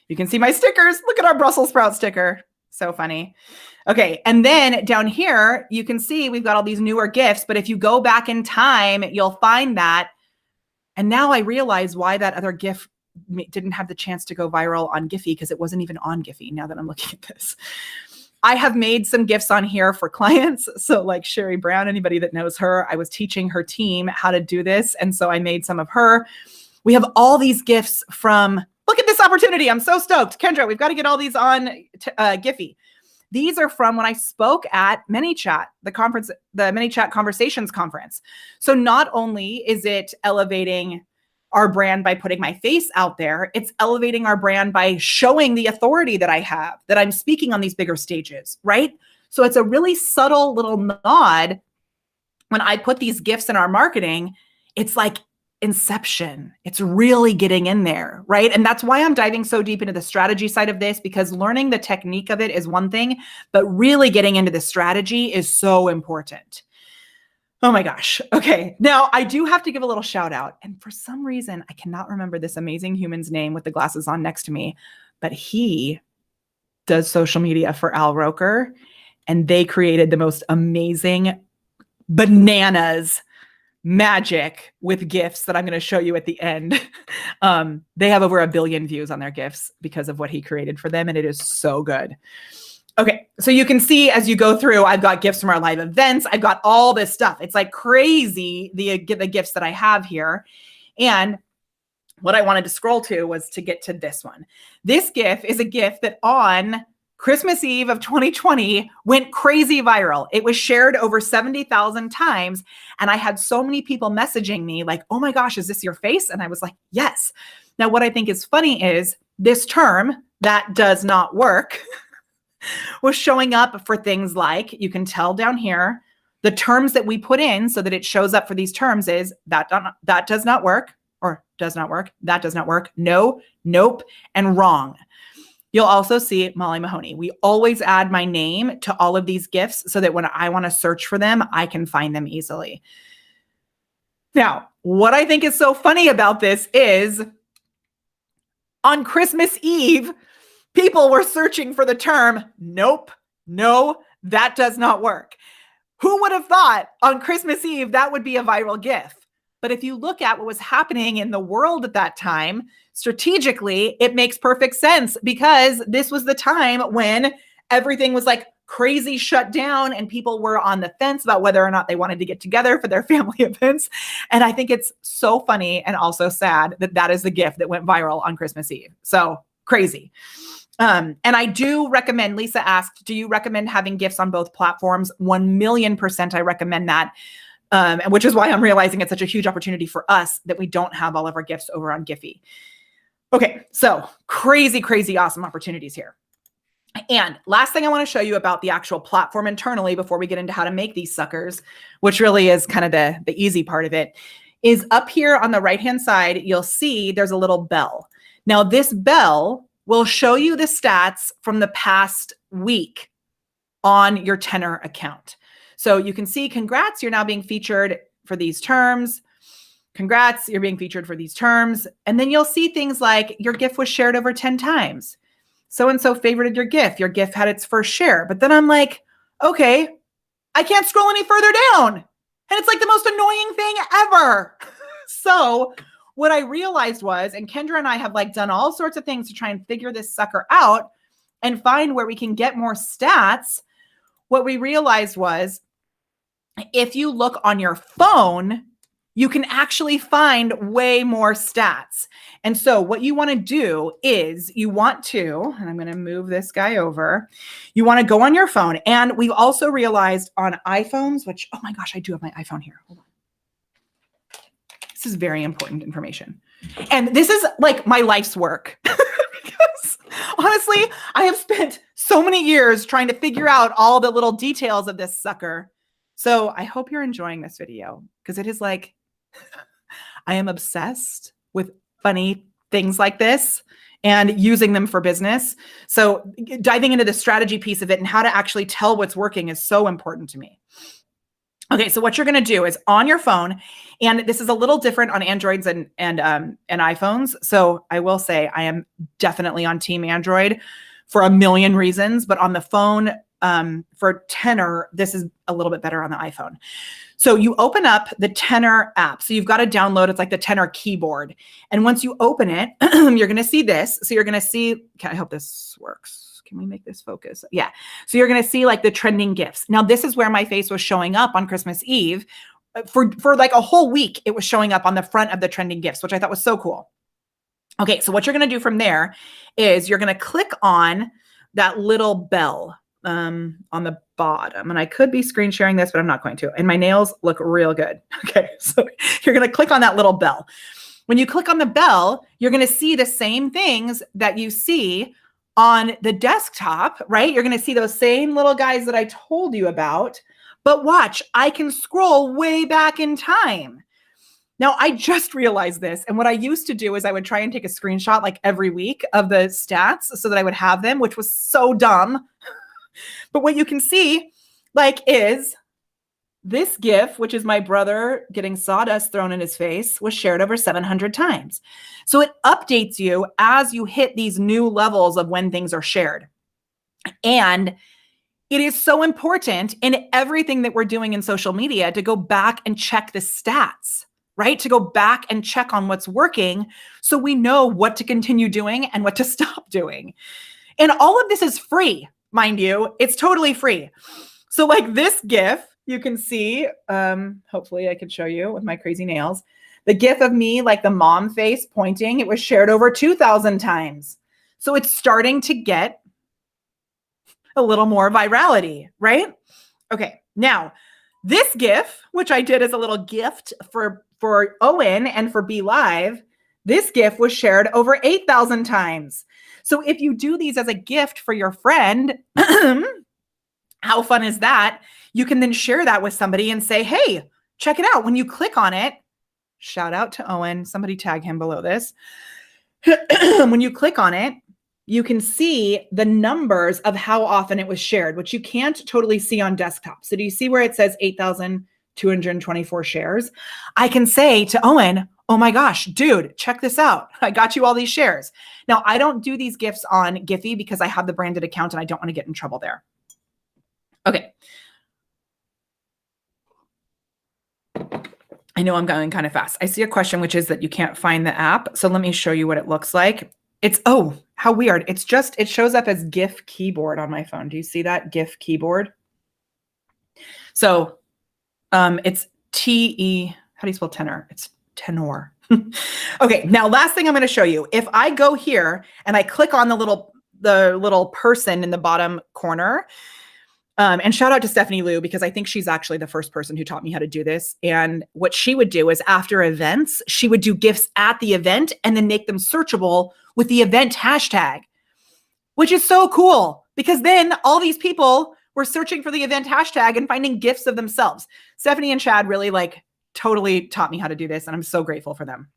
You can see my stickers. Look at our Brussels sprout sticker. So funny. Okay. And then down here, you can see we've got all these newer GIFs, but if you go back in time, you'll find that. And now I realize why that other GIF didn't have the chance to go viral on Giphy, because it wasn't even on Giphy now that I'm looking at this. I have made some GIFs on here for clients. So like Sherry Brown, anybody that knows her, I was teaching her team how to do this. And so I made some of her. We have all these GIFs from, look at this opportunity. I'm so stoked. Kendra, we've got to get all these on Giphy. These are from when I spoke at ManyChat, the conference, the ManyChat Conversations conference. So not only is it elevating our brand by putting my face out there, it's elevating our brand by showing the authority that I have, that I'm speaking on these bigger stages, right? So it's a really subtle little nod. When I put these GIFs in our marketing, it's like inception. It's really getting in there, right? And that's why I'm diving so deep into the strategy side of this, because learning the technique of it is one thing, but really getting into the strategy is so important. Oh my gosh. Okay. Now I do have to give a little shout out. And for some reason, I cannot remember this amazing human's name with the glasses on next to me, but he does social media for Al Roker, and they created the most amazing bananas magic with GIFs that I'm going to show you at the end. They have over 1 billion views on their GIFs because of what he created for them. And it is so good. Okay. So you can see as you go through, I've got GIFs from our live events. I've got all this stuff. It's like crazy, the GIFs that I have here. And what I wanted to scroll to was to get to this one. This GIF is a GIF that on Christmas Eve of 2020 went crazy viral. It was shared over 70,000 times. And I had so many people messaging me like, oh my gosh, is this your face? And I was like, yes. Now, what I think is funny is this term, that does not work, was showing up for things like, you can tell down here, the terms that we put in so that it shows up for these terms is that does not work, or does not work, that does not work, no, nope, and wrong. You'll also see Molly Mahoney. We always add my name to all of these GIFs so that when I want to search for them, I can find them easily. Now, what I think is so funny about this is on Christmas Eve, people were searching for the term, nope, no, that does not work. Who would have thought on Christmas Eve that would be a viral GIF? But if you look at what was happening in the world at that time, strategically, it makes perfect sense, because this was the time when everything was like crazy shut down and people were on the fence about whether or not they wanted to get together for their family events. And I think it's so funny and also sad that that is the GIF that went viral on Christmas Eve. So crazy. And I do recommend, Lisa asked, do you recommend having GIFs on both platforms? 1,000,000% I recommend that. And which is why I'm realizing it's such a huge opportunity for us that we don't have all of our GIFs over on Giphy. Okay, so crazy, crazy awesome opportunities here. And last thing I want to show you about the actual platform internally before we get into how to make these suckers, which really is kind of the easy part of it, is up here on the right-hand side, you'll see there's a little bell. Now this bell will show you the stats from the past week on your Tenor account. So you can see, congrats, you're now being featured for these terms. Congrats, you're being featured for these terms. And then you'll see things like your GIF was shared over 10 times. So-and-so favorited your GIF. Your GIF had its first share. But then I'm like, okay, I can't scroll any further down. And it's like the most annoying thing ever. So what I realized was, and Kendra and I have like done all sorts of things to try and figure this sucker out and find where we can get more stats. What we realized was if you look on your phone, you can actually find way more stats. And so what you want to do is you want to, and I'm going to move this guy over, you want to go on your phone. And we've also realized on iPhones, which, oh my gosh, I do have my iPhone here. Hold on. This is very important information. And this is like my life's work. Because honestly, I have spent so many years trying to figure out all the little details of this sucker. So I hope you're enjoying this video because it is like, I am obsessed with funny things like this and using them for business. So diving into the strategy piece of it and how to actually tell what's working is so important to me. Okay, so what you're going to do is on your phone, and this is a little different on Androids and iPhones. So I will say I am definitely on Team Android for a million reasons, but on the phone for Tenor, this is a little bit better on the iPhone. So you open up the Tenor app. So you've got to download, it's like the Tenor keyboard. And once you open it, you're going to see this. So you're going to see, I hope this works. Can we make this focus? Yeah. So you're going to see like the trending GIFs. Now this is where my face was showing up on Christmas Eve. For like a whole week, it was showing up on the front of the trending GIFs, which I thought was so cool. Okay. So what you're going to do from there is you're going to click on that little bell on the bottom. And I could be screen sharing this, but I'm not going to. And my nails look real good. Okay. So you're going to click on that little bell. When you click on the bell, you're going to see the same things that you see on the desktop, right? You're going to see those same little guys that I told you about, but watch, I can scroll way back in time. Now, I just realized this. And what I used to do is I would try and take a screenshot like every week of the stats so that I would have them, which was so dumb. But what you can see like is this GIF, which is my brother getting sawdust thrown in his face, was shared over 700 times. So it updates you as you hit these new levels of when things are shared. And it is so important in everything that we're doing in social media to go back and check the stats, right? To go back and check on what's working so we know what to continue doing and what to stop doing. And all of this is free, mind you. It's totally free. So like this GIF, you can see, hopefully I can show you with my crazy nails, the GIF of me, like the mom face pointing, it was shared over 2,000 times. So it's starting to get a little more virality, right? Okay, now this GIF, which I did as a little gift for Owen and for Be Live, this GIF was shared over 8,000 times. So if you do these as a gift for your friend, how fun is that? You can then share that with somebody and say, hey, check it out. When you click on it, shout out to Owen, somebody tag him below this. When you click on it, you can see the numbers of how often it was shared, which you can't totally see on desktop. So do you see where it says 8,224 shares? I can say to Owen, oh my gosh, dude, check this out. I got you all these shares. Now, I don't do these GIFs on Giphy because I have the branded account and I don't want to get in trouble there. Okay. I know I'm going kind of fast. I see a question, which is that you can't find the app. So let me show you what it looks like. It's, oh, how weird. It's just, it shows up as GIF keyboard on my phone. Do you see that? GIF keyboard. So it's T-E, how do you spell tenor? It's Tenor. Okay, now last thing I'm going to show you. If I go here and I click on the little the little person in the bottom corner. And shout out to Stephanie Liu, because I think she's actually the first person who taught me how to do this. And what she would do is after events, she would do GIFs at the event and then make them searchable with the event hashtag, which is so cool because then all these people were searching for the event hashtag and finding GIFs of themselves. Stephanie and Chad really totally taught me how to do this, and I'm so grateful for them.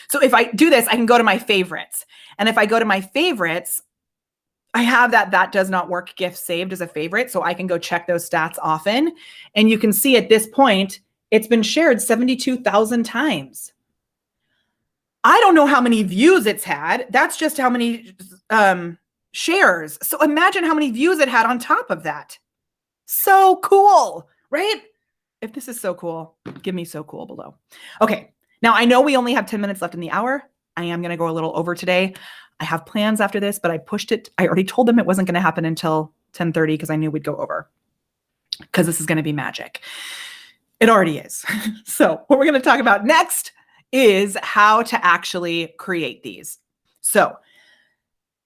So if I do this, I can go to my favorites. And if I go to my favorites, I have that does not work GIF saved as a favorite. So I can go check those stats often. And you can see at this point, it's been shared 72,000 times. I don't know how many views it's had. That's just how many shares. So imagine how many views it had on top of that. So cool, right? If this is so cool, give me so cool below. Okay. Now I know we only have 10 minutes left in the hour. I am going to go a little over today. I have plans after this, but I pushed it. I already told them it wasn't going to happen until 10:30 because I knew we'd go over because this is going to be magic. It already is. So what we're going to talk about next is how to actually create these. So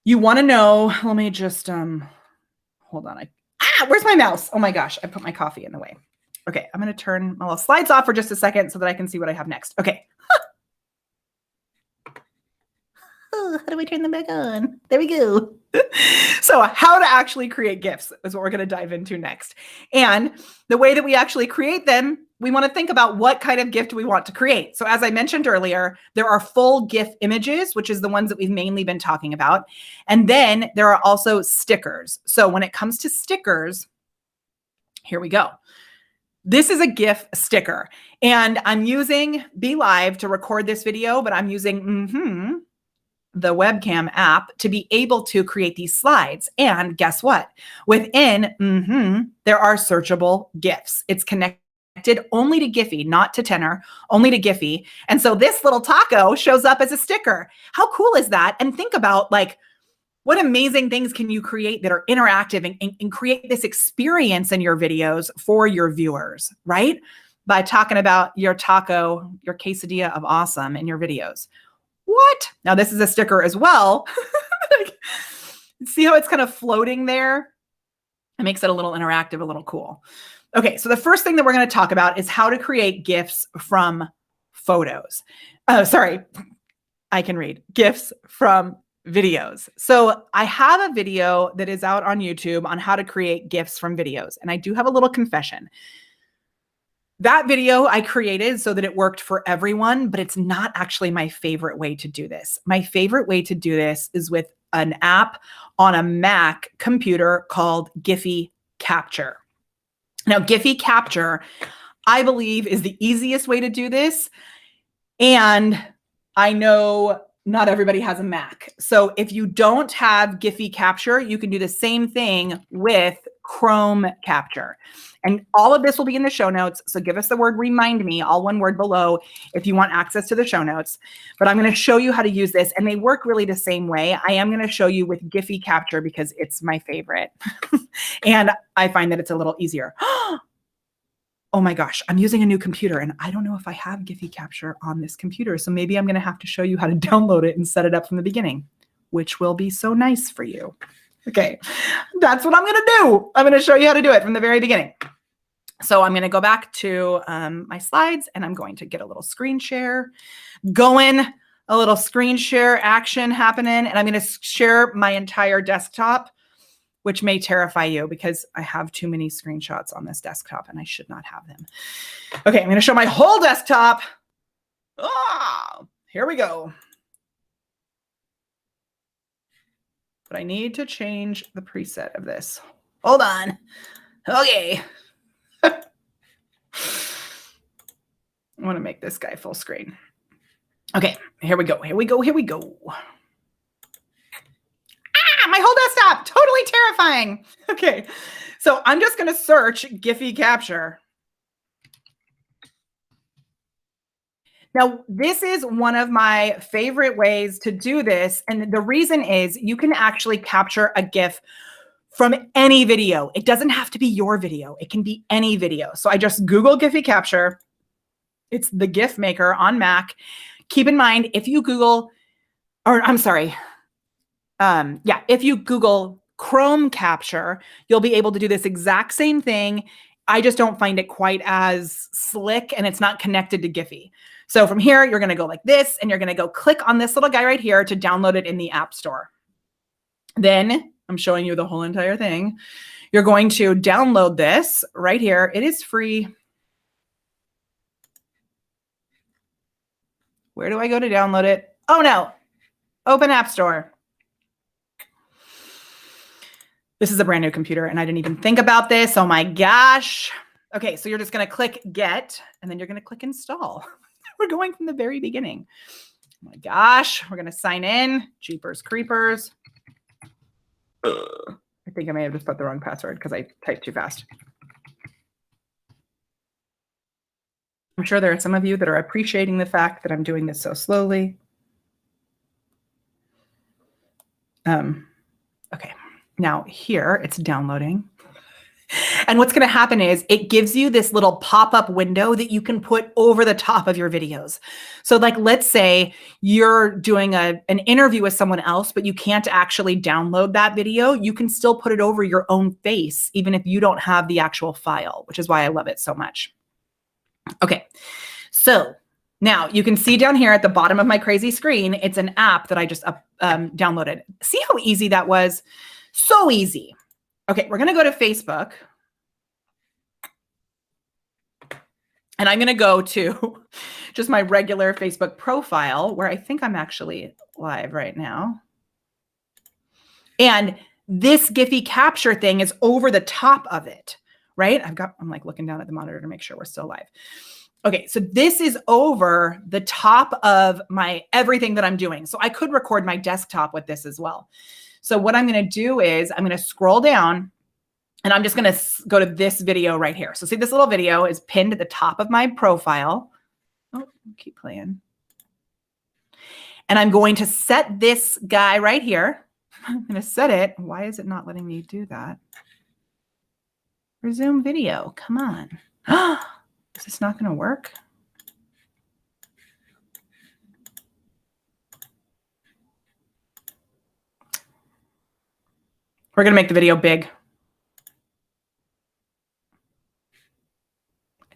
you want to know, let me just, hold on. Where's my mouse? Oh my gosh, I put my coffee in the way. Okay, I'm going to turn my little slides off for just a second so that I can see what I have next. Okay. How do I turn them back on? There we go. So how to actually create GIFs is what we're going to dive into next. And the way that we actually create them, we want to think about what kind of GIF do we want to create. So as I mentioned earlier, there are full GIF images, which is the ones that we've mainly been talking about. And then there are also stickers. So when it comes to stickers, here we go. This is a GIF sticker. And I'm using Be Live to record this video, but I'm using the webcam app to be able to create these slides. And guess what? Within there are searchable GIFs. It's connected only to Giphy, not to Tenor, only to Giphy. And so this little taco shows up as a sticker. How cool is that? And think about what amazing things can you create that are interactive and create this experience in your videos for your viewers, right? By talking about your taco, your quesadilla of awesome in your videos. What? Now this is a sticker as well. See how it's kind of floating there? It makes it a little interactive, a little cool. Okay, so the first thing that we're going to talk about is how to create GIFs from photos. Sorry, I can read. GIFs from videos. So I have a video that is out on YouTube on how to create GIFs from videos. And I do have a little confession. That video I created so that it worked for everyone, but it's not actually my favorite way to do this. My favorite way to do this is with an app on a Mac computer called Giphy Capture. Now, Giphy Capture, I believe, is the easiest way to do this. And I know not everybody has a Mac. So if you don't have Giphy Capture, you can do the same thing with Chrome Capture. And all of this will be in the show notes. So give us the word remind me, all one word below, if you want access to the show notes. But I'm going to show you how to use this. And they work really the same way. I am going to show you with Giphy Capture because it's my favorite. And I find that it's a little easier. Oh my gosh, I'm using a new computer and I don't know if I have Giphy Capture on this computer. So maybe I'm going to have to show you how to download it and set it up from the beginning, which will be so nice for you. Okay, that's what I'm going to do. I'm going to show you how to do it from the very beginning. So I'm going to go back to my slides and I'm going to get a little screen share going, a little screen share action happening. And I'm going to share my entire desktop, which may terrify you because I have too many screenshots on this desktop and I should not have them. Okay, I'm going to show my whole desktop. Here we go. But I need to change the preset of this. Hold on. Okay. I want to make this guy full screen. Okay, here we go. Here we go. Here we go. My whole desktop, totally terrifying. Okay, so I'm just going to search Giphy Capture. Now, this is one of my favorite ways to do this. And the reason is you can actually capture a GIF from any video. It doesn't have to be your video. It can be any video. So I just Google Giphy Capture. It's the GIF maker on Mac. Keep in mind, if you Google, or I'm sorry, yeah, if you Google Chrome Capture, you'll be able to do this exact same thing. I just don't find it quite as slick and it's not connected to Giphy. So from here, you're going to go like this and you're going to go click on this little guy right here to download it in the App Store. Then I'm showing you the whole entire thing. You're going to download this right here. It is free. Where do I go to download it? Oh no, open App Store. This is a brand new computer and I didn't even think about this. Oh my gosh. Okay, so you're just going to click get and then you're going to click install. We're going from the very beginning. Oh my gosh. We're going to sign in. Jeepers creepers. I think I may have just put the wrong password because I typed too fast. I'm sure there are some of you that are appreciating the fact that I'm doing this so slowly. Okay. Now here it's downloading. And what's going to happen is it gives you this little pop-up window that you can put over the top of your videos. So like, let's say you're doing an interview with someone else, but you can't actually download that video. You can still put it over your own face, even if you don't have the actual file, which is why I love it so much. Okay. So now you can see down here at the bottom of my crazy screen, it's an app that I just downloaded. See how easy that was? So easy. Okay, we're going to go to Facebook. And I'm going to go to just my regular Facebook profile where I think I'm actually live right now. And this Giphy Capture thing is over the top of it, right? I'm like looking down at the monitor to make sure we're still live. Okay, so this is over the top of my everything that I'm doing. So I could record my desktop with this as well. So what I'm going to do is I'm going to scroll down and I'm just going to go to this video right here. So see, this little video is pinned at the top of my profile. Oh, keep playing. And I'm going to set this guy right here. I'm going to set it. Why is it not letting me do that? Resume video. Come on. Is this not going to work? We're going to make the video big.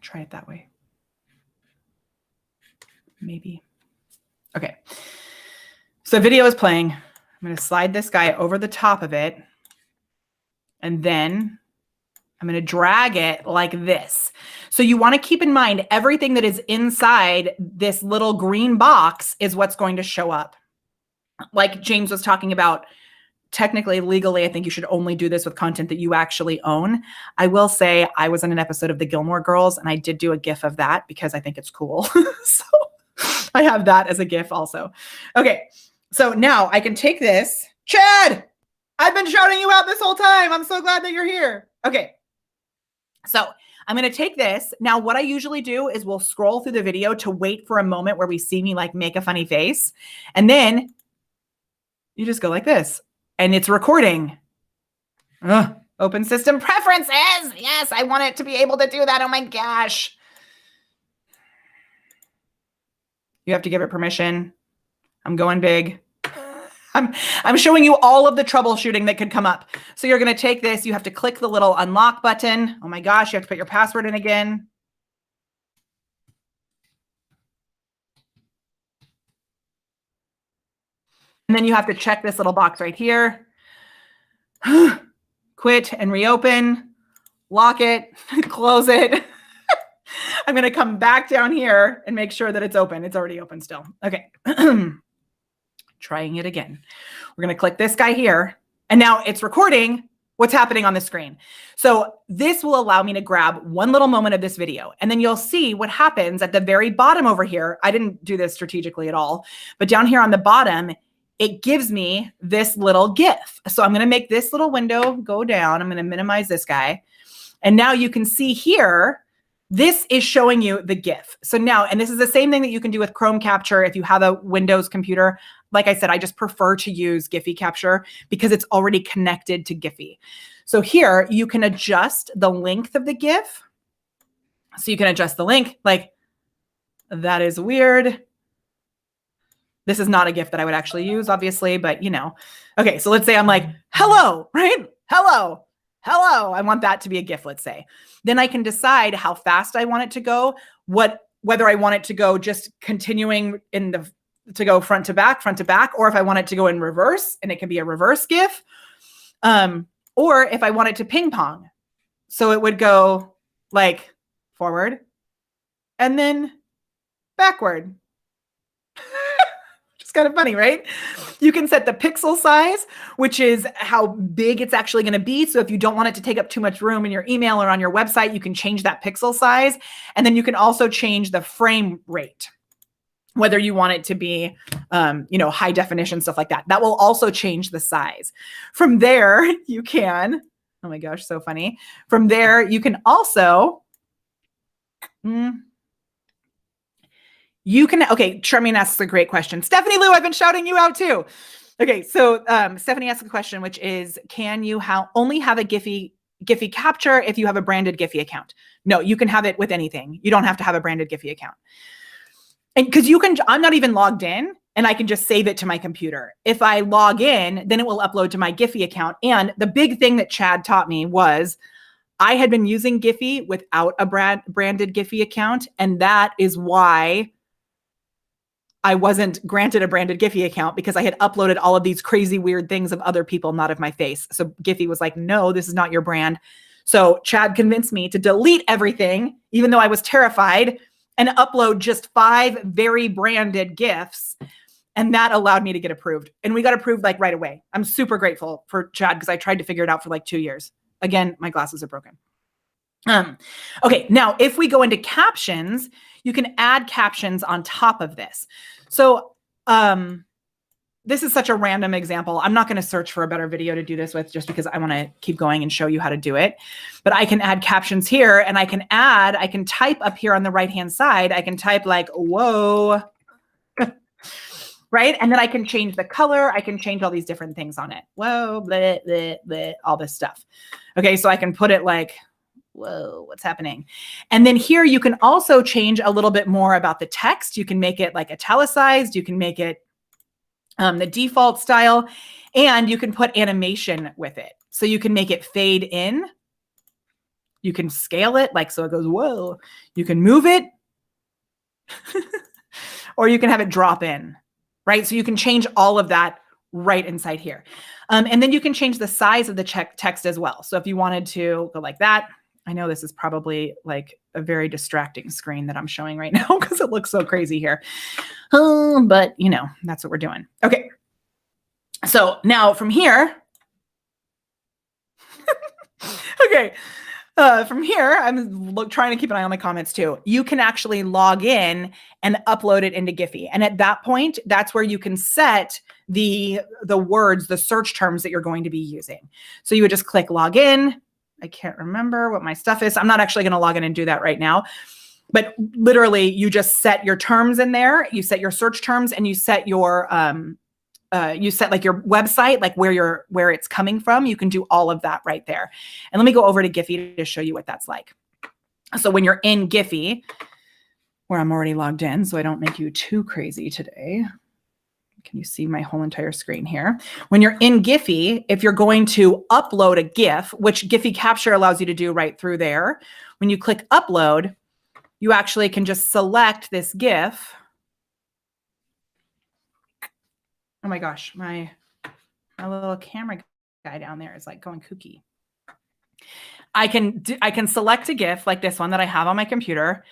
Try it that way. Maybe. Okay. So video is playing. I'm going to slide this guy over the top of it. And then I'm going to drag it like this. So you want to keep in mind everything that is inside this little green box is what's going to show up. Like James was talking about, technically, legally, I think you should only do this with content that you actually own. I will say I was in an episode of the Gilmore Girls and I did do a GIF of that because I think it's cool. So I have that as a GIF also. Okay, so now I can take this. Chad, I've been shouting you out this whole time. I'm so glad that you're here. Okay, so I'm going to take this. Now, what I usually do is we'll scroll through the video to wait for a moment where we see me like make a funny face. And then you just go like this. And it's recording. Open system preferences. Yes, I want it to be able to do that. Oh my gosh. You have to give it permission. I'm going big. I'm showing you all of the troubleshooting that could come up. So you're going to take this. You have to click the little unlock button. Oh my gosh, you have to put your password in again. And then you have to check this little box right here. Quit and reopen. Lock it. Close it. I'm going to come back down here and make sure that it's open. It's already open still. Okay. Trying it again. We're going to click this guy here. And now it's recording what's happening on the screen. So this will allow me to grab one little moment of this video. And then you'll see what happens at the very bottom over here. I didn't do this strategically at all. But down here on the bottom, it gives me this little GIF. So I'm going to make this little window go down. I'm going to minimize this guy. And now you can see here, this is showing you the GIF. So now, and this is the same thing that you can do with Chrome Capture if you have a Windows computer. Like I said, I just prefer to use Giphy Capture because it's already connected to Giphy. So here you can adjust the length of the GIF. So you can adjust the length, like that is weird. This is not a GIF that I would actually use, obviously, but you know. Okay, so let's say I'm like, hello, right? Hello, hello. I want that to be a GIF, let's say. Then I can decide how fast I want it to go, whether I want it to go just continuing to go front to back, or if I want it to go in reverse, and it can be a reverse GIF, or if I want it to ping pong. So it would go like forward and then backward. It's kind of funny, right? You can set the pixel size, which is how big it's actually going to be. So if you don't want it to take up too much room in your email or on your website, you can change that pixel size. And then you can also change the frame rate, whether you want it to be, high definition, stuff like that. That will also change the size. From there, you can, oh my gosh, so funny. From there, you can also, okay, Charmaine asks a great question. Stephanie Lou, I've been shouting you out too. Okay, so Stephanie asks a question, which is, can you only have a Giphy Capture if you have a branded Giphy account? No, you can have it with anything. You don't have to have a branded Giphy account. And because I'm not even logged in, and I can just save it to my computer. If I log in, then it will upload to my Giphy account. And the big thing that Chad taught me was I had been using Giphy without a branded Giphy account, and that is why I wasn't granted a branded Giphy account, because I had uploaded all of these crazy weird things of other people, not of my face. So Giphy was like, no, this is not your brand. So Chad convinced me to delete everything, even though I was terrified, and upload just 5 very branded GIFs. And that allowed me to get approved. And we got approved like right away. I'm super grateful for Chad, because I tried to figure it out for like 2 years. Again, my glasses are broken. Okay, now if we go into captions, you can add captions on top of this. So this is such a random example. I'm not going to search for a better video to do this with, just because I want to keep going and show you how to do it. But I can add captions here, and I can type up here on the right-hand side. I can type like, whoa, right? And then I can change the color. I can change all these different things on it. Whoa, bleh, bleh, bleh, all this stuff. Okay, so I can put it like, whoa, what's happening? And then here you can also change a little bit more about the text. You can make it like italicized. You can make it the default style, and you can put animation with it. So you can make it fade in. You can scale it like so it goes, whoa. You can move it, or you can have it drop in, right? So you can change all of that right inside here. And then you can change the size of the text as well. So if you wanted to go like that, I know this is probably like a very distracting screen that I'm showing right now, because it looks so crazy here. But you know, that's what we're doing. Okay. So now from here, okay. From here, I'm trying to keep an eye on my comments too. You can actually log in and upload it into Giphy. And at that point, that's where you can set the words, the search terms that you're going to be using. So you would just click log in. I can't remember what my stuff is. I'm not actually going to log in and do that right now. But literally, you just set your terms in there. You set your search terms, and you set your like your website, like where it's coming from. You can do all of that right there. And let me go over to Giphy to show you what that's like. So when you're in Giphy, where I'm already logged in, so I don't make you too crazy today. Can you see my whole entire screen here? When you're in Giphy, if you're going to upload a GIF, which Giphy Capture allows you to do right through there, when you click upload, you actually can just select this GIF. Oh my gosh, my little camera guy down there is like going kooky. I can select a GIF like this one that I have on my computer,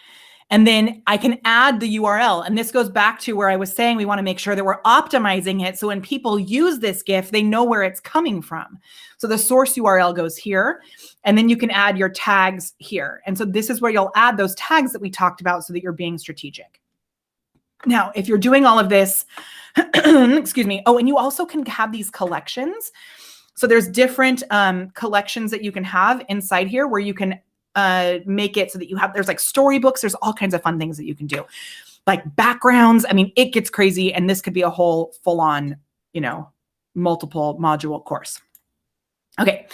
and then I can add the URL. And this goes back to where I was saying we want to make sure that we're optimizing it, so when people use this GIF, they know where it's coming from. So the source URL goes here, and then you can add your tags here. And so this is where you'll add those tags that we talked about, so that you're being strategic. Now, if you're doing all of this, excuse me. Oh, and you also can have these collections. So there's different collections that you can have inside here, where you can make it so that there's like storybooks. There's all kinds of fun things that you can do, like backgrounds. I mean, it gets crazy, and this could be a whole full-on, multiple module course. Okay.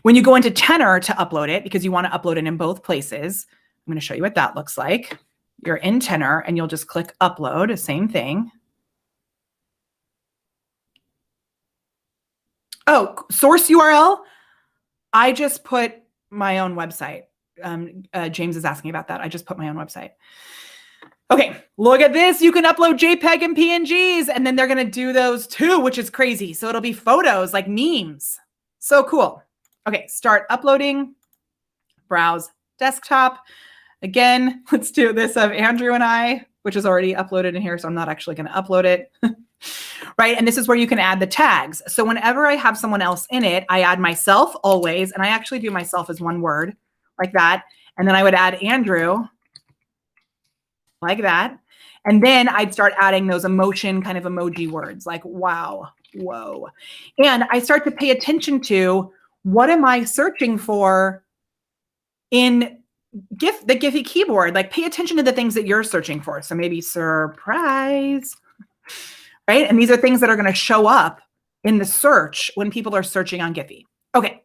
When you go into Tenor to upload it, because you want to upload it in both places, I'm going to show you what that looks like. You're in Tenor, and you'll just click upload, same thing. Oh, source URL. I just put my own website. James is asking about that. I just put my own website. Okay, look at this. You can upload JPEG and PNGs, and then they're going to do those too, which is crazy. So it'll be photos like memes. So cool. Okay, start uploading. Browse desktop. Again, let's do this of Andrew and I, which is already uploaded in here, so I'm not actually going to upload it. Right? And this is where you can add the tags. So whenever I have someone else in it, I add myself always, and I actually do myself as one word like that. And then I would add Andrew like that. And then I'd start adding those emotion kind of emoji words like, wow, whoa. And I start to pay attention to what am I searching for in the Giphy keyboard. Like pay attention to the things that you're searching for. So maybe surprise, right? And these are things that are going to show up in the search when people are searching on Giphy. Okay.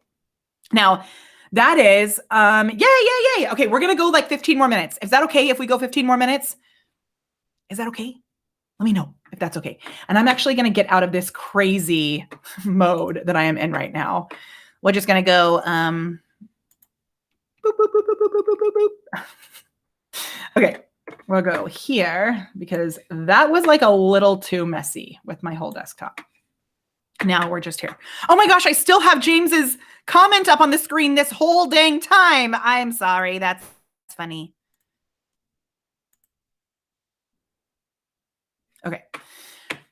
Now that is, yay. Okay. We're going to go like 15 more minutes. Is that okay if we go 15 more minutes? Is that okay? Let me know if that's okay. And I'm actually going to get out of this crazy mode that I am in right now. We're just going to go, boop, boop, boop, boop, boop, boop, boop, boop. Okay. We'll go here because that was like a little too messy with my whole desktop. Now we're just here. Oh my gosh, I still have James's comment up on the screen this whole dang time. I'm sorry. That's funny. Okay.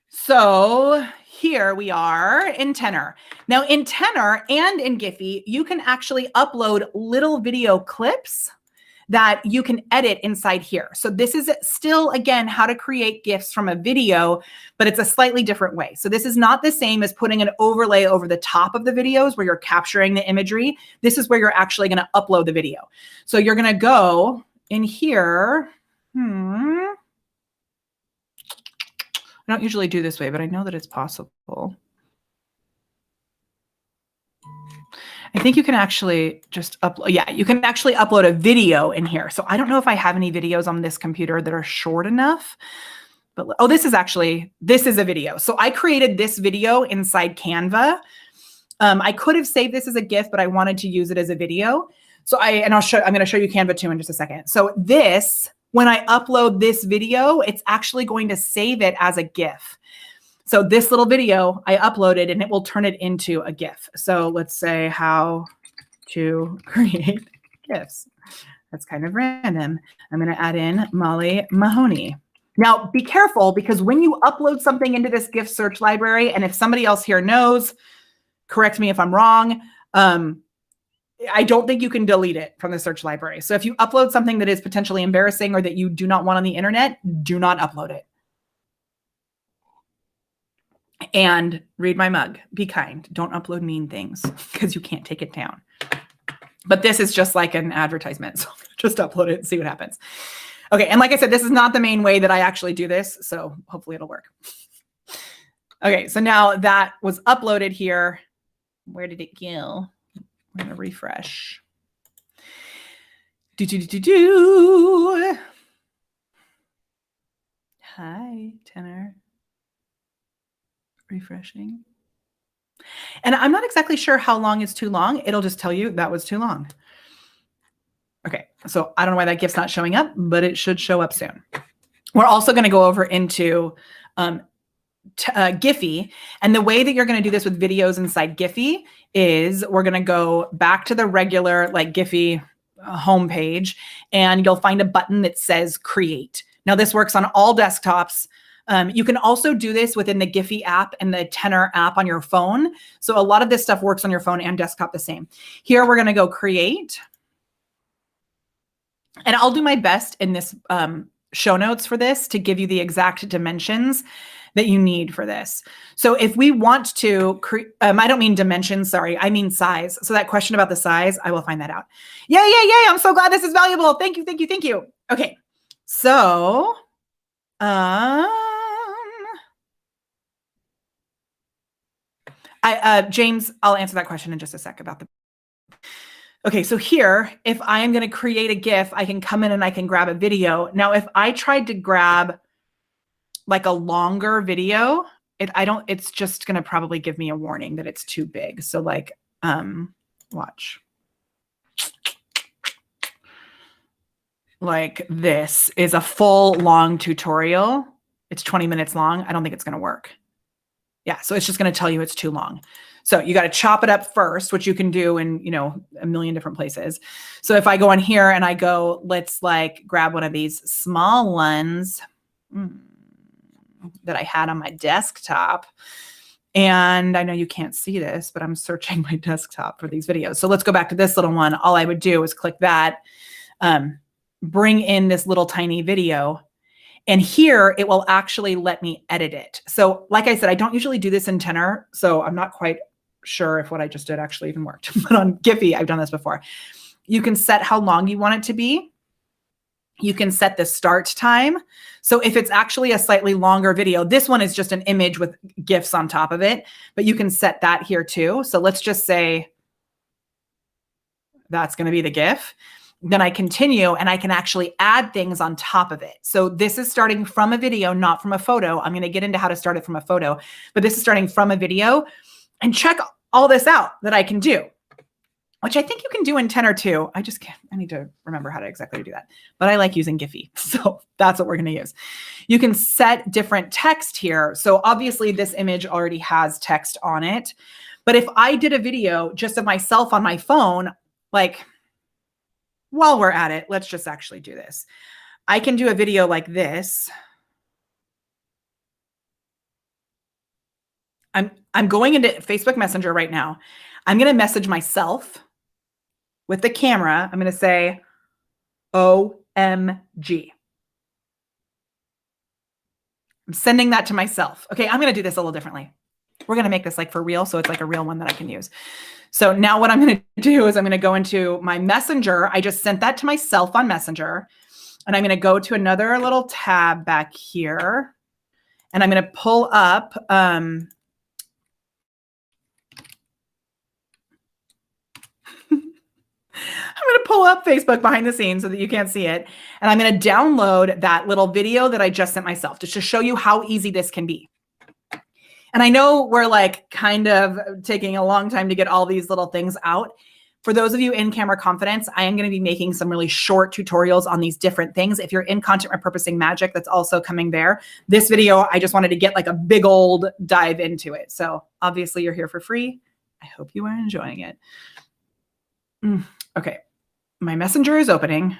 So here we are in Tenor. Now in Tenor and in Giphy, you can actually upload little video clips that you can edit inside here. So this is still, again, how to create GIFs from a video, but it's a slightly different way. So this is not the same as putting an overlay over the top of the videos where you're capturing the imagery. This is where you're actually going to upload the video. So you're going to go in here. I don't usually do this way, but I know that it's possible. I think you can actually just upload. Yeah, you can actually upload a video in here. So I don't know if I have any videos on this computer that are short enough. But oh, this is a video. So I created this video inside Canva. I could have saved this as a GIF, but I wanted to use it as a video. So I'm going to show you Canva too in just a second. So this, when I upload this video, it's actually going to save it as a GIF. So this little video I uploaded and it will turn it into a GIF. So let's say how to create GIFs. That's kind of random. I'm going to add in Molly Mahoney. Now be careful because when you upload something into this GIF search library, and if somebody else here knows, correct me if I'm wrong, I don't think you can delete it from the search library. So if you upload something that is potentially embarrassing or that you do not want on the internet, do not upload it. And read my mug. Be kind. Don't upload mean things because you can't take it down. But this is just like an advertisement. So just upload it and see what happens. Okay. And like I said, this is not the main way that I actually do this. So hopefully it'll work. Okay. So now that was uploaded here. Where did it go? We're going to refresh. Hi, Tenor. Refreshing. And I'm not exactly sure how long is too long. It'll just tell you that was too long. Okay, so I don't know why that GIF's not showing up, but it should show up soon. We're also going to go over into Giphy. And the way that you're going to do this with videos inside Giphy is we're going to go back to the regular like Giphy homepage, and you'll find a button that says Create. Now this works on all desktops. You can also do this within the Giphy app and the Tenor app on your phone. So a lot of this stuff works on your phone and desktop the same. Here we're going to go Create. And I'll do my best in this show notes for this to give you the exact dimensions that you need for this. So if we want to, I don't mean dimensions, sorry, I mean size. So that question about the size, I will find that out. Yay. I'm so glad this is valuable. Thank you. Okay. So, James, I'll answer that question in just a sec about the. Okay, so here, if I am going to create a GIF, I can come in and I can grab a video. Now, if I tried to grab like a longer video, it's just going to probably give me a warning that it's too big. So like, watch. Like this is a full long tutorial. It's 20 minutes long. I don't think it's going to work. Yeah. So it's just going to tell you it's too long. So you got to chop it up first, which you can do in, a million different places. So if I go in here and I go, let's like grab one of these small ones that I had on my desktop. And I know you can't see this, but I'm searching my desktop for these videos. So let's go back to this little one. All I would do is click that, bring in this little tiny video. And here it will actually let me edit it. So like I said, I don't usually do this in Tenor, so I'm not quite sure if what I just did actually even worked. But on Giphy, I've done this before. You can set how long you want it to be. You can set the start time. So if it's actually a slightly longer video, this one is just an image with GIFs on top of it, but you can set that here too. So let's just say that's going to be the GIF. Then I continue and I can actually add things on top of it. So this is starting from a video, not from a photo. I'm going to get into how to start it from a photo, but this is starting from a video. And check all this out that I can do, which I think you can do in Tenor too. I need to remember how to exactly do that, but I like using Giphy. So that's what we're going to use. You can set different text here. So obviously this image already has text on it, but if I did a video just of myself on my phone, like while we're at it, let's just actually do this. I can do a video like this. I'm going into Facebook Messenger right now. I'm going to message myself with the camera. I'm going to say, OMG. I'm sending that to myself. Okay, I'm going to do this a little differently. We're going to make this like for real, so it's like a real one that I can use. So now what I'm going to do is I'm going to go into my Messenger. I just sent that to myself on Messenger. And I'm going to go to another little tab back here. And I'm going to pull up... I'm going to pull up Facebook behind the scenes so that you can't see it. And I'm going to download that little video that I just sent myself just to show you how easy this can be. And I know we're like kind of taking a long time to get all these little things out. For those of you in Camera Confidence, I am going to be making some really short tutorials on these different things. If you're in Content Repurposing Magic, that's also coming there. This video, I just wanted to get like a big old dive into it. So obviously you're here for free. I hope you are enjoying it. Okay, my Messenger is opening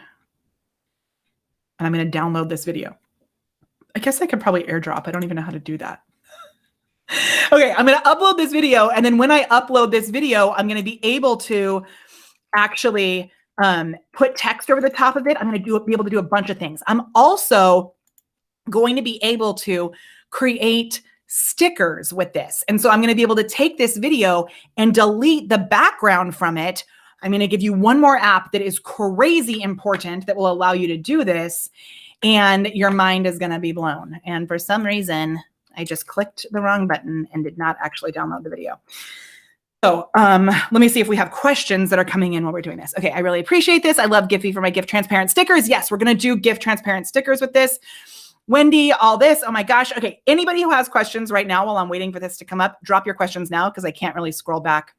and I'm going to download this video. I guess I could probably airdrop. I don't even know how to do that. Okay, I'm going to upload this video. And then when I upload this video, I'm going to be able to actually put text over the top of it. I'm going to be able to do a bunch of things. I'm also going to be able to create stickers with this. And so I'm going to be able to take this video and delete the background from it. I'm going to give you one more app that is crazy important that will allow you to do this, and your mind is going to be blown. And for some reason, I just clicked the wrong button and did not actually download the video. So let me see if we have questions that are coming in while we're doing this. Okay, I really appreciate this. I love Giphy for my GIF transparent stickers. Yes, we're going to do GIF transparent stickers with this. Wendy, all this. Oh my gosh. Okay, anybody who has questions right now while I'm waiting for this to come up, drop your questions now because I can't really scroll back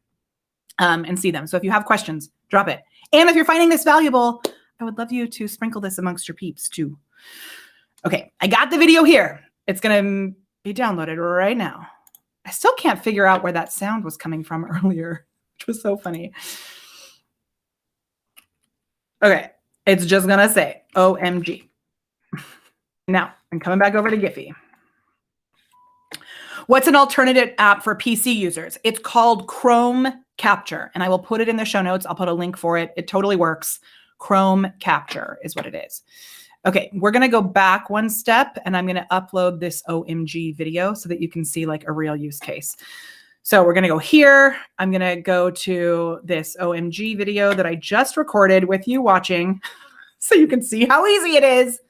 and see them. So if you have questions, drop it. And if you're finding this valuable, I would love you to sprinkle this amongst your peeps too. Okay, I got the video here. It's going to be downloaded right now. I still can't figure out where that sound was coming from earlier, which was so funny. Okay, it's just going to say OMG. Now, I'm coming back over to Giphy. What's an alternative app for PC users? It's called Chrome Capture, and I will put it in the show notes. I'll put a link for it. It totally works. Chrome Capture is what it is. Okay, we're going to go back one step, and I'm going to upload this OMG video so that you can see like a real use case. So we're going to go here. I'm going to go to this OMG video that I just recorded with you watching so you can see how easy it is.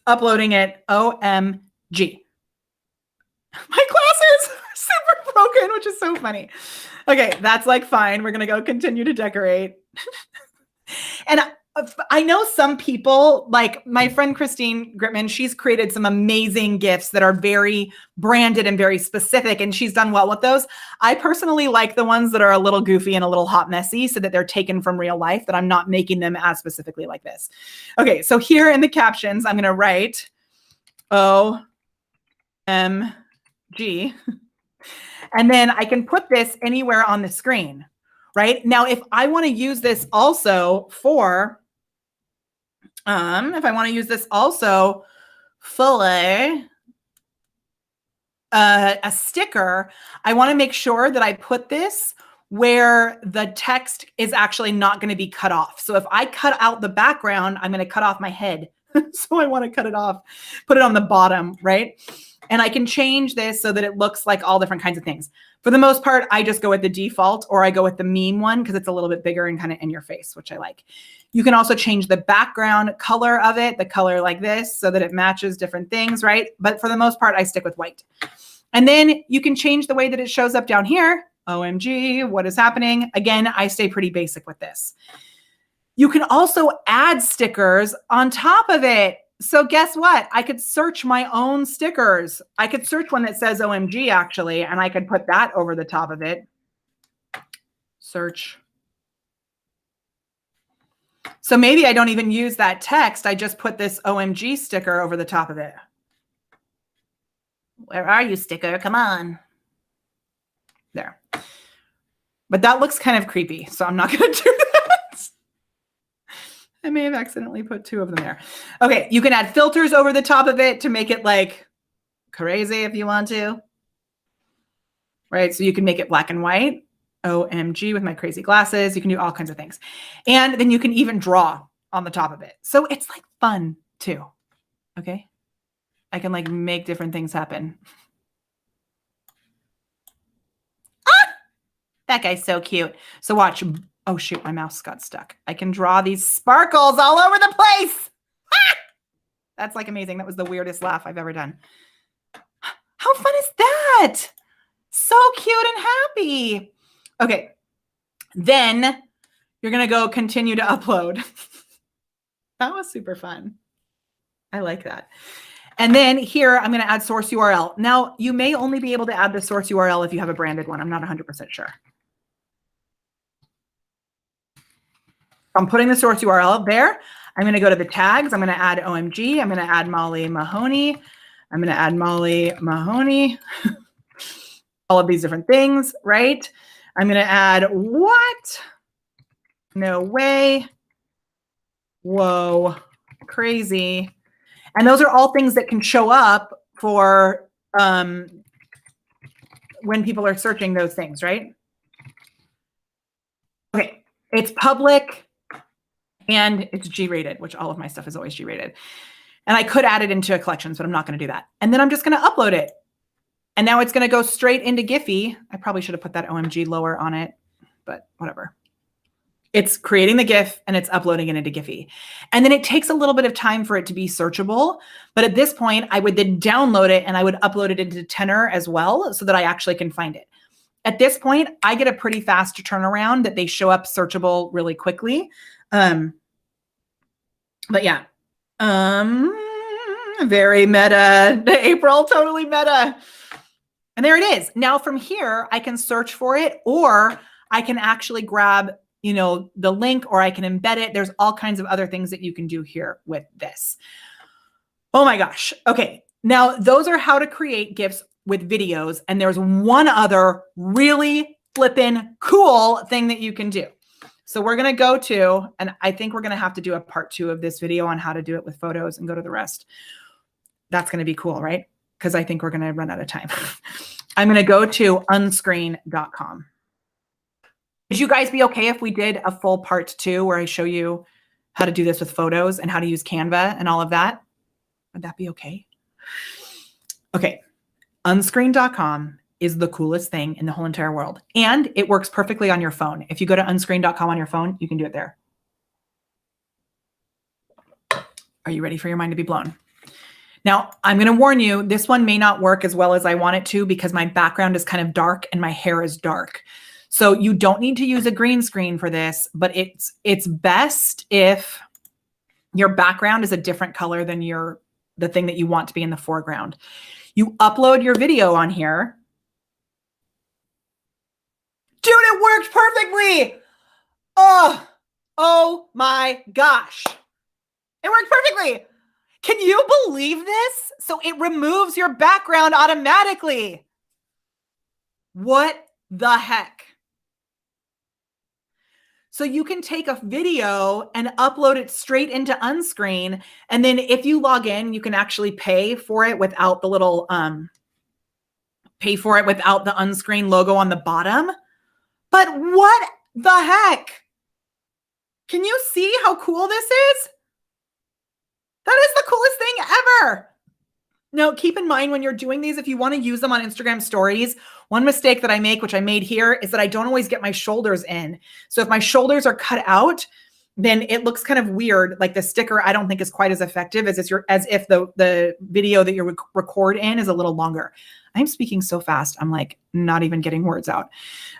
Uploading it. OMG. My glasses are super broken, which is so funny. Okay, that's like fine. We're going to go continue to decorate. And I know some people, like my friend Christine Gritman, she's created some amazing GIFs that are very branded and very specific, and she's done well with those. I personally like the ones that are a little goofy and a little hot messy so that they're taken from real life, that I'm not making them as specifically like this. Okay, so here in the captions, I'm going to write OMG. And then I can put this anywhere on the screen, right? Now, if I want to use this also for, a sticker, I want to make sure that I put this where the text is actually not going to be cut off. So if I cut out the background, I'm going to cut off my head. So I want to cut it off, put it on the bottom, right? And I can change this so that it looks like all different kinds of things. For the most part, I just go with the default, or I go with the meme one because it's a little bit bigger and kind of in your face, which I like. You can also change the background color of it, the color like this, so that it matches different things, right? But for the most part, I stick with white. And then you can change the way that it shows up down here. OMG, what is happening? Again, I stay pretty basic with this. You can also add stickers on top of it. So guess what? I could search my own stickers. I could search one that says OMG actually, and I could put that over the top of it. Search. So maybe I don't even use that text. I just put this OMG sticker over the top of it. Where are you, sticker? Come on. There. But that looks kind of creepy, so I'm not going to do that. I may have accidentally put two of them there. Okay, you can add filters over the top of it to make it like crazy if you want to. Right, so you can make it black and white. OMG with my crazy glasses. You can do all kinds of things. And then you can even draw on the top of it. So it's like fun too. Okay. I can like make different things happen. Ah! That guy's so cute. So watch. Oh shoot, my mouse got stuck. I can draw these sparkles all over the place. Ah! That's like amazing. That was the weirdest laugh I've ever done. How fun is that? So cute and happy. Okay, then you're going to go continue to upload. That was super fun. I like that. And then here, I'm going to add source URL. Now, you may only be able to add the source URL if you have a branded one. I'm not 100% sure. I'm putting the source URL up there. I'm going to go to the tags. I'm going to add OMG. I'm going to add Molly Mahoney. I'm going to add Molly Mahoney. All of these different things, right? I'm going to add what? No way. Whoa. Crazy. And those are all things that can show up for when people are searching those things, right? Okay. It's public and it's G-rated, which all of my stuff is always G-rated. And I could add it into a collection, but I'm not going to do that. And then I'm just going to upload it. And now it's going to go straight into Giphy. I probably should have put that OMG lower on it, but whatever. It's creating the GIF and it's uploading it into Giphy. And then it takes a little bit of time for it to be searchable. But at this point, I would then download it and I would upload it into Tenor as well so that I actually can find it. At this point, I get a pretty fast turnaround that they show up searchable really quickly. But yeah, very meta. April, totally meta. And there it is. Now from here, I can search for it, or I can actually grab, you know, the link, or I can embed it. There's all kinds of other things that you can do here with this. Oh my gosh. Okay. Now those are how to create GIFs with videos. And there's one other really flippin' cool thing that you can do. So we're going to go to, and I think we're going to have to do a part 2 of this video on how to do it with photos and go to the rest. That's going to be cool, right? Because I think we're going to run out of time. I'm going to go to unscreen.com. Would you guys be okay if we did a full part 2 where I show you how to do this with photos and how to use Canva and all of that? Would that be okay? Okay. Unscreen.com is the coolest thing in the whole entire world. And it works perfectly on your phone. If you go to unscreen.com on your phone, you can do it there. Are you ready for your mind to be blown? Now, I'm going to warn you, this one may not work as well as I want it to because my background is kind of dark and my hair is dark. So you don't need to use a green screen for this, but it's best if your background is a different color than the thing that you want to be in the foreground. You upload your video on here. Dude, it worked perfectly. Oh my gosh. It worked perfectly. Can you believe this? So it removes your background automatically. What the heck? So you can take a video and upload it straight into Unscreen. And then if you log in, you can actually pay for it without the little, pay for it without the Unscreen logo on the bottom. But what the heck? Can you see how cool this is? That is the coolest thing ever. Now, keep in mind when you're doing these, if you want to use them on Instagram stories, one mistake that I make, which I made here, is that I don't always get my shoulders in. So if my shoulders are cut out, then it looks kind of weird. Like the sticker, I don't think is quite as effective as if the video that you record in is a little longer. I'm speaking so fast. I'm like not even getting words out.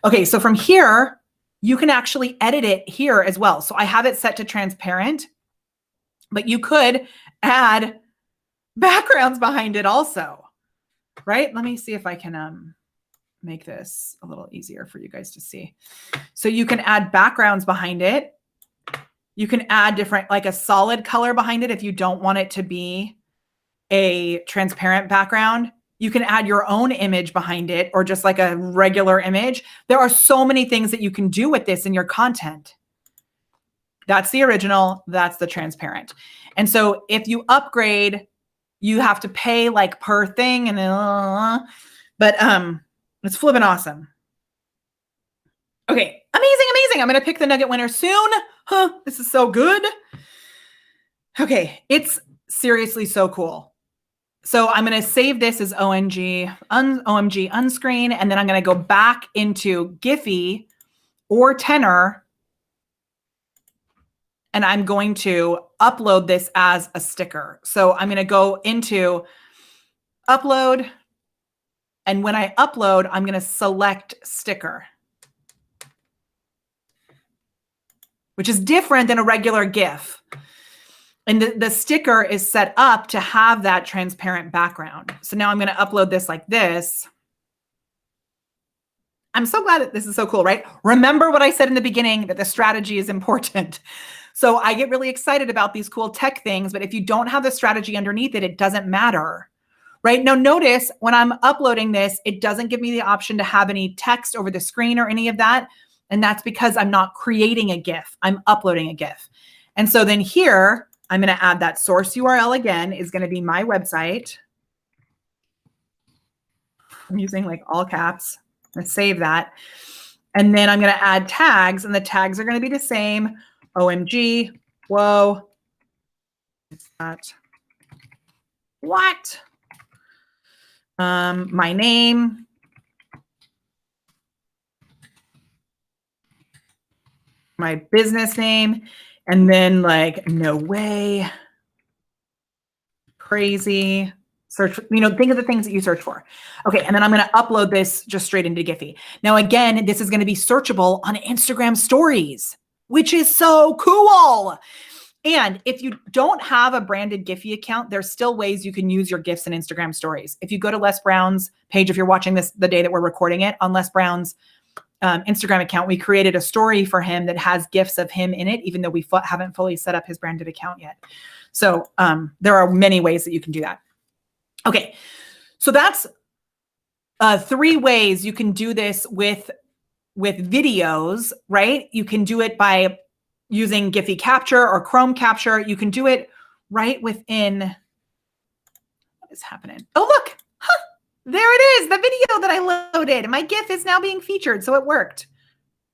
Okay. So from here, you can actually edit it here as well. So I have it set to transparent, but you could add backgrounds behind it also, right? Let me see if I can make this a little easier for you guys to see. So you can add backgrounds behind it. You can add different, like a solid color behind it if you don't want it to be a transparent background. You can add your own image behind it or just like a regular image. There are so many things that you can do with this in your content. That's the original, that's the transparent. And so if you upgrade, you have to pay like per thing but it's flipping awesome. Okay, amazing. I'm going to pick the Nugget winner soon. This is so good. Okay, it's seriously so cool. So I'm going to save this as OMG unscreen, and then I'm going to go back into Giphy or Tenor, and I'm going to upload this as a sticker. So I'm going to go into upload, and when I upload, I'm going to select sticker, which is different than a regular GIF. And the sticker is set up to have that transparent background. So now I'm going to upload this like this. I'm so glad that this is so cool, right? Remember what I said in the beginning, that the strategy is important. So I get really excited about these cool tech things, but if you don't have the strategy underneath it, it doesn't matter, right? Now notice when I'm uploading this, it doesn't give me the option to have any text over the screen or any of that. And that's because I'm not creating a GIF, I'm uploading a GIF. And so then here, I'm going to add that source URL again, is going to be my website. I'm using like all caps. I'm going to save that. And then I'm going to add tags, and the tags are going to be the same. OMG, whoa. It's that. What? My name. My business name. And then like, no way. Crazy. Search, think of the things that you search for. Okay, and then I'm going to upload this just straight into Giphy. Now, again, this is going to be searchable on Instagram stories, which is so cool. And if you don't have a branded Giphy account, there's still ways you can use your GIFs in Instagram stories. If you go to Les Brown's page, if you're watching this the day that we're recording it, on Les Brown's Instagram account, we created a story for him that has GIFs of him in it, even though we haven't fully set up his branded account yet. So there are many ways that you can do that. Okay, so that's 3 ways you can do this with videos, right? You can do it by using Giphy Capture or Chrome Capture. You can do it right within, what is happening? Oh, look, there it is, the video that I loaded. My GIF is now being featured, so it worked.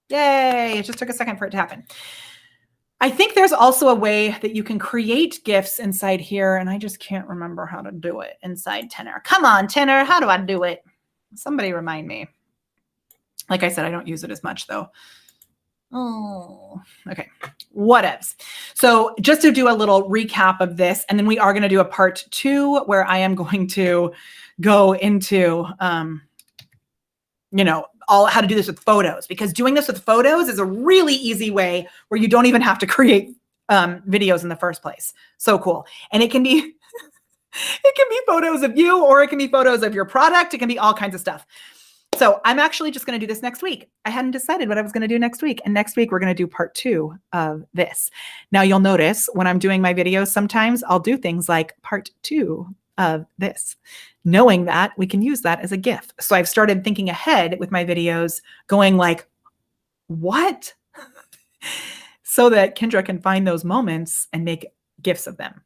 Yay, it just took a second for it to happen. I think there's also a way that you can create GIFs inside here, and I just can't remember how to do it inside Tenor. Come on, Tenor, how do I do it? Somebody remind me. Like I said, I don't use it as much, though. Oh, okay. Whatevs. So just to do a little recap of this, and then we are going to do a part 2 where I am going to go into, how to do this with photos, because doing this with photos is a really easy way where you don't even have to create videos in the first place. So cool. And it can be, it can be photos of you, or it can be photos of your product. It can be all kinds of stuff. So I'm actually just going to do this next week. I hadn't decided what I was going to do next week. And next week, we're going to do part 2 of this. Now you'll notice when I'm doing my videos, sometimes I'll do things like part 2 of this, knowing that we can use that as a GIF. So I've started thinking ahead with my videos, going like, what? So that Kendra can find those moments and make GIFs of them.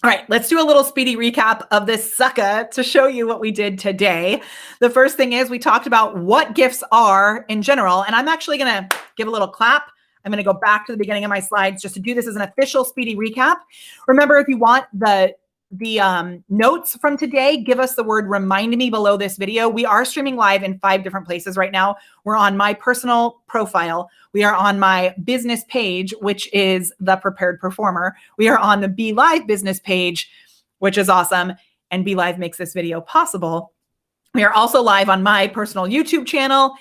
All right, let's do a little speedy recap of this sucker to show you what we did today. The first thing is we talked about what GIFs are in general, and I'm actually going to give a little clap. I'm going to go back to the beginning of my slides just to do this as an official speedy recap. Remember, if you want the notes from today, give us the word remind me below this video. We are streaming live in 5 different places right now. We're on my personal profile. We are on my business page, which is The Prepared Performer. We are on the Be Live business page, which is awesome. And Be Live makes this video possible. We are also live on my personal YouTube channel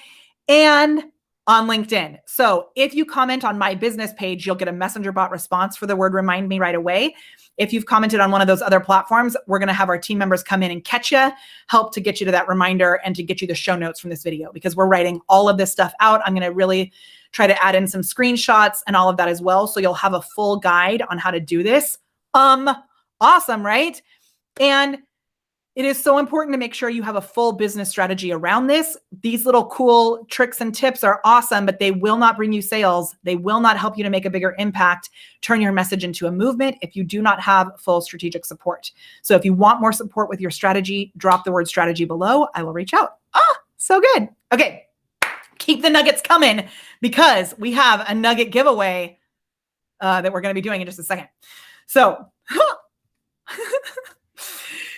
and on LinkedIn. So if you comment on my business page, you'll get a messenger bot response for the word remind me right away. If you've commented on one of those other platforms, we're going to have our team members come in and catch you, help to get you to that reminder and to get you the show notes from this video, because we're writing all of this stuff out. I'm going to really try to add in some screenshots and all of that as well. So you'll have a full guide on how to do this. Awesome, right? And it is so important to make sure you have a full business strategy around this. These little cool tricks and tips are awesome, but they will not bring you sales. They will not help you to make a bigger impact, turn your message into a movement if you do not have full strategic support. So if you want more support with your strategy, drop the word strategy below. I will reach out. So good. Okay. Keep the nuggets coming, because we have a nugget giveaway that we're going to be doing in just a second. So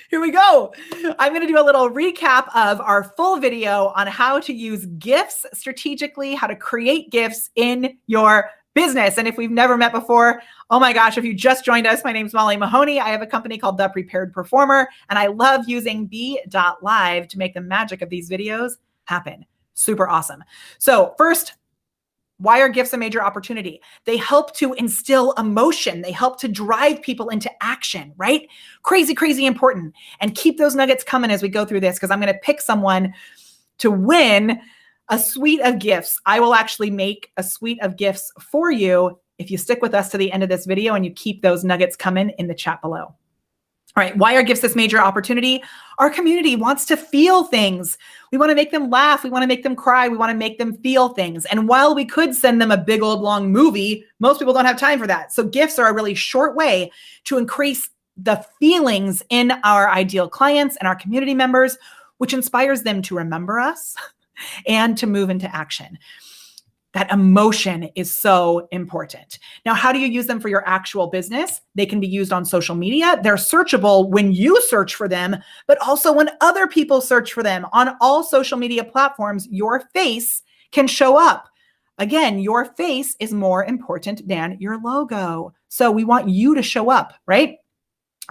here we go. I'm going to do a little recap of our full video on how to use GIFs strategically, how to create GIFs in your business. And if we've never met before, oh my gosh, if you just joined us, my name's Molly Mahoney. I have a company called The Prepared Performer, and I love using B.Live to make the magic of these videos happen. Super awesome. So first, why are GIFs a major opportunity? They help to instill emotion. They help to drive people into action, right? Crazy, crazy important. And keep those nuggets coming as we go through this, because I'm going to pick someone to win a suite of GIFs. I will actually make a suite of GIFs for you if you stick with us to the end of this video and you keep those nuggets coming in the chat below. All right, why are GIFs this major opportunity? Our community wants to feel things. We want to make them laugh. We want to make them cry. We want to make them feel things. And while we could send them a big old long movie, most people don't have time for that. So GIFs are a really short way to increase the feelings in our ideal clients and our community members, which inspires them to remember us and to move into action. That emotion is so important. Now, how do you use them for your actual business? They can be used on social media. They're searchable when you search for them, but also when other people search for them. On all social media platforms, your face can show up. Again, your face is more important than your logo. So we want you to show up, right?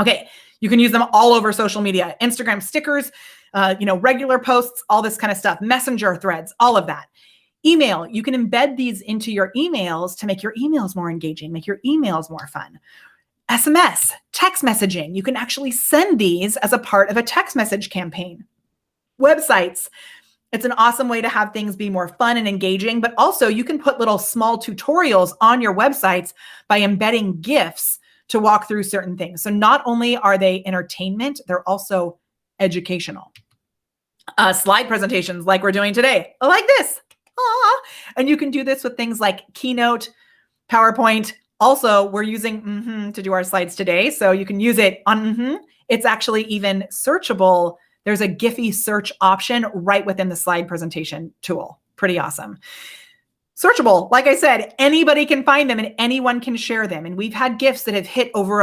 Okay, you can use them all over social media, Instagram stickers, regular posts, all this kind of stuff, messenger threads, all of that. Email, you can embed these into your emails to make your emails more engaging, make your emails more fun. SMS, text messaging, you can actually send these as a part of a text message campaign. Websites, it's an awesome way to have things be more fun and engaging, but also you can put little small tutorials on your websites by embedding GIFs to walk through certain things. So not only are they entertainment, they're also educational. Slide presentations like we're doing today, like this. And you can do this with things like Keynote, PowerPoint. Also, we're using to do our slides today. So you can use it on It's actually even searchable. There's a Giphy search option right within the slide presentation tool. Pretty awesome. Searchable, like I said, anybody can find them and anyone can share them. And we've had GIFs that have hit over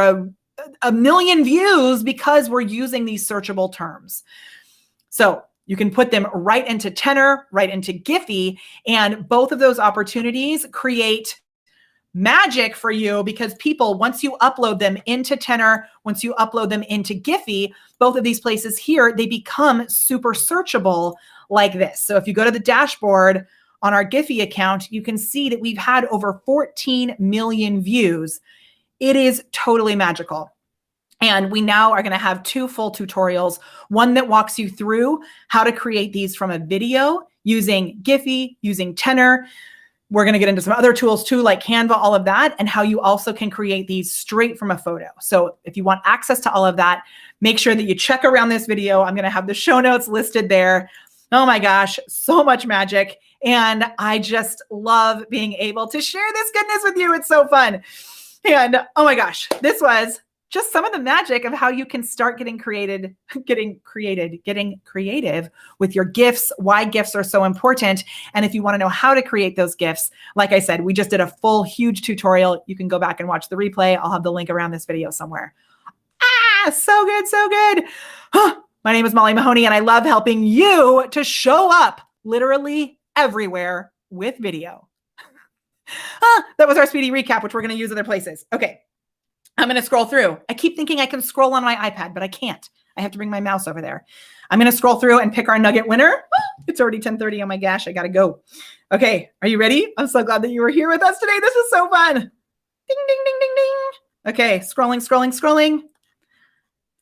a million views because we're using these searchable terms. So you can put them right into Tenor, right into Giphy, and both of those opportunities create magic for you because people, once you upload them into Tenor, once you upload them into Giphy, both of these places here, they become super searchable like this. So if you go to the dashboard on our Giphy account, you can see that we've had over 14 million views. It is totally magical. And we now are going to have 2 full tutorials, one that walks you through how to create these from a video using Giphy, using Tenor. We're going to get into some other tools too, like Canva, all of that, and how you also can create these straight from a photo. So if you want access to all of that, make sure that you check around this video. I'm going to have the show notes listed there. Oh my gosh, so much magic. And I just love being able to share this goodness with you. It's so fun. And oh my gosh, this was just some of the magic of how you can start getting creative with your GIFs, why GIFs are so important. And if you want to know how to create those GIFs, like I said, we just did a full, huge tutorial. You can go back and watch the replay. I'll have the link around this video somewhere. So good, so good. My name is Molly Mahoney, and I love helping you to show up literally everywhere with video. That was our Speedy Recap, which we're going to use other places. Okay. I'm going to scroll through. I keep thinking I can scroll on my iPad, but I can't. I have to bring my mouse over there. I'm going to scroll through and pick our nugget winner. It's already 10:30. Oh my gosh, I got to go. Okay, are you ready? I'm so glad that you were here with us today. This is so fun. Ding, ding, ding, ding, ding. Okay, scrolling, scrolling, scrolling.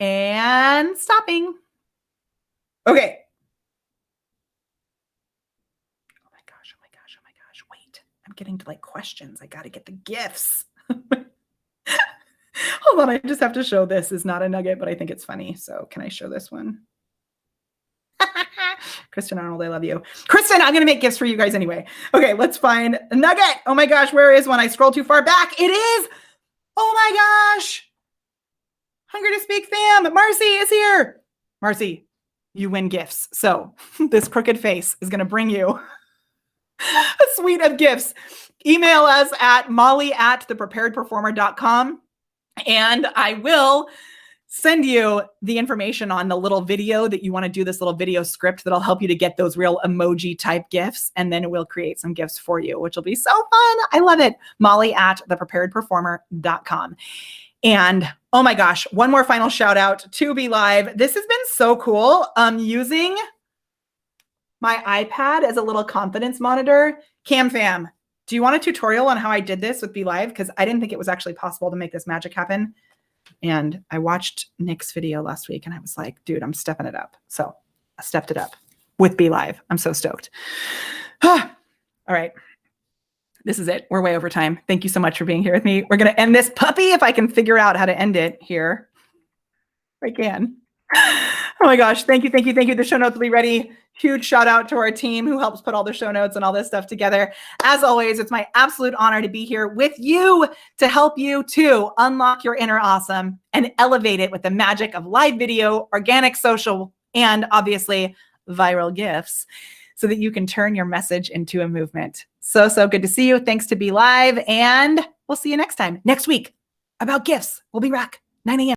And stopping. Okay. Oh my gosh, oh my gosh, oh my gosh. Wait, I'm getting to like questions. I got to get the GIFs. Hold on, I just have to show this. Is not a nugget, but I think it's funny. So can I show this one? Kristen Arnold, I love you. Kristen, I'm going to make gifts for you guys anyway. Okay, let's find a nugget. Oh my gosh, where is one? I scrolled too far back. It is. Oh my gosh. Hungry to Speak fam. Marcy is here. Marcy, you win gifts. So this crooked face is going to bring you a suite of gifts. Email us at molly@thepreparedperformer.com. And I will send you the information on the little video that you want to do, this little video script that'll help you to get those real emoji type gifts. And then we'll create some gifts for you, which will be so fun. I love it. molly@thepreparedperformer.com. And oh my gosh, one more final shout out to Be Live. This has been so cool. Using my iPad as a little confidence monitor. Cam fam, do you want a tutorial on how I did this with Be Live? Because I didn't think it was actually possible to make this magic happen. And I watched Nick's video last week and I was like, dude, I'm stepping it up. So I stepped it up with Be Live. I'm so stoked. All right. This is it. We're way over time. Thank you so much for being here with me. We're going to end this puppy if I can figure out how to end it here. I can. Oh my gosh. Thank you. Thank you. Thank you. The show notes will be ready. Huge shout out to our team who helps put all the show notes and all this stuff together. As always, it's my absolute honor to be here with you to help you to unlock your inner awesome and elevate it with the magic of live video, organic social, and obviously viral gifts so that you can turn your message into a movement. So good to see you. Thanks to Be Live. And we'll see you next time, next week about gifts. We'll be back 9 a.m.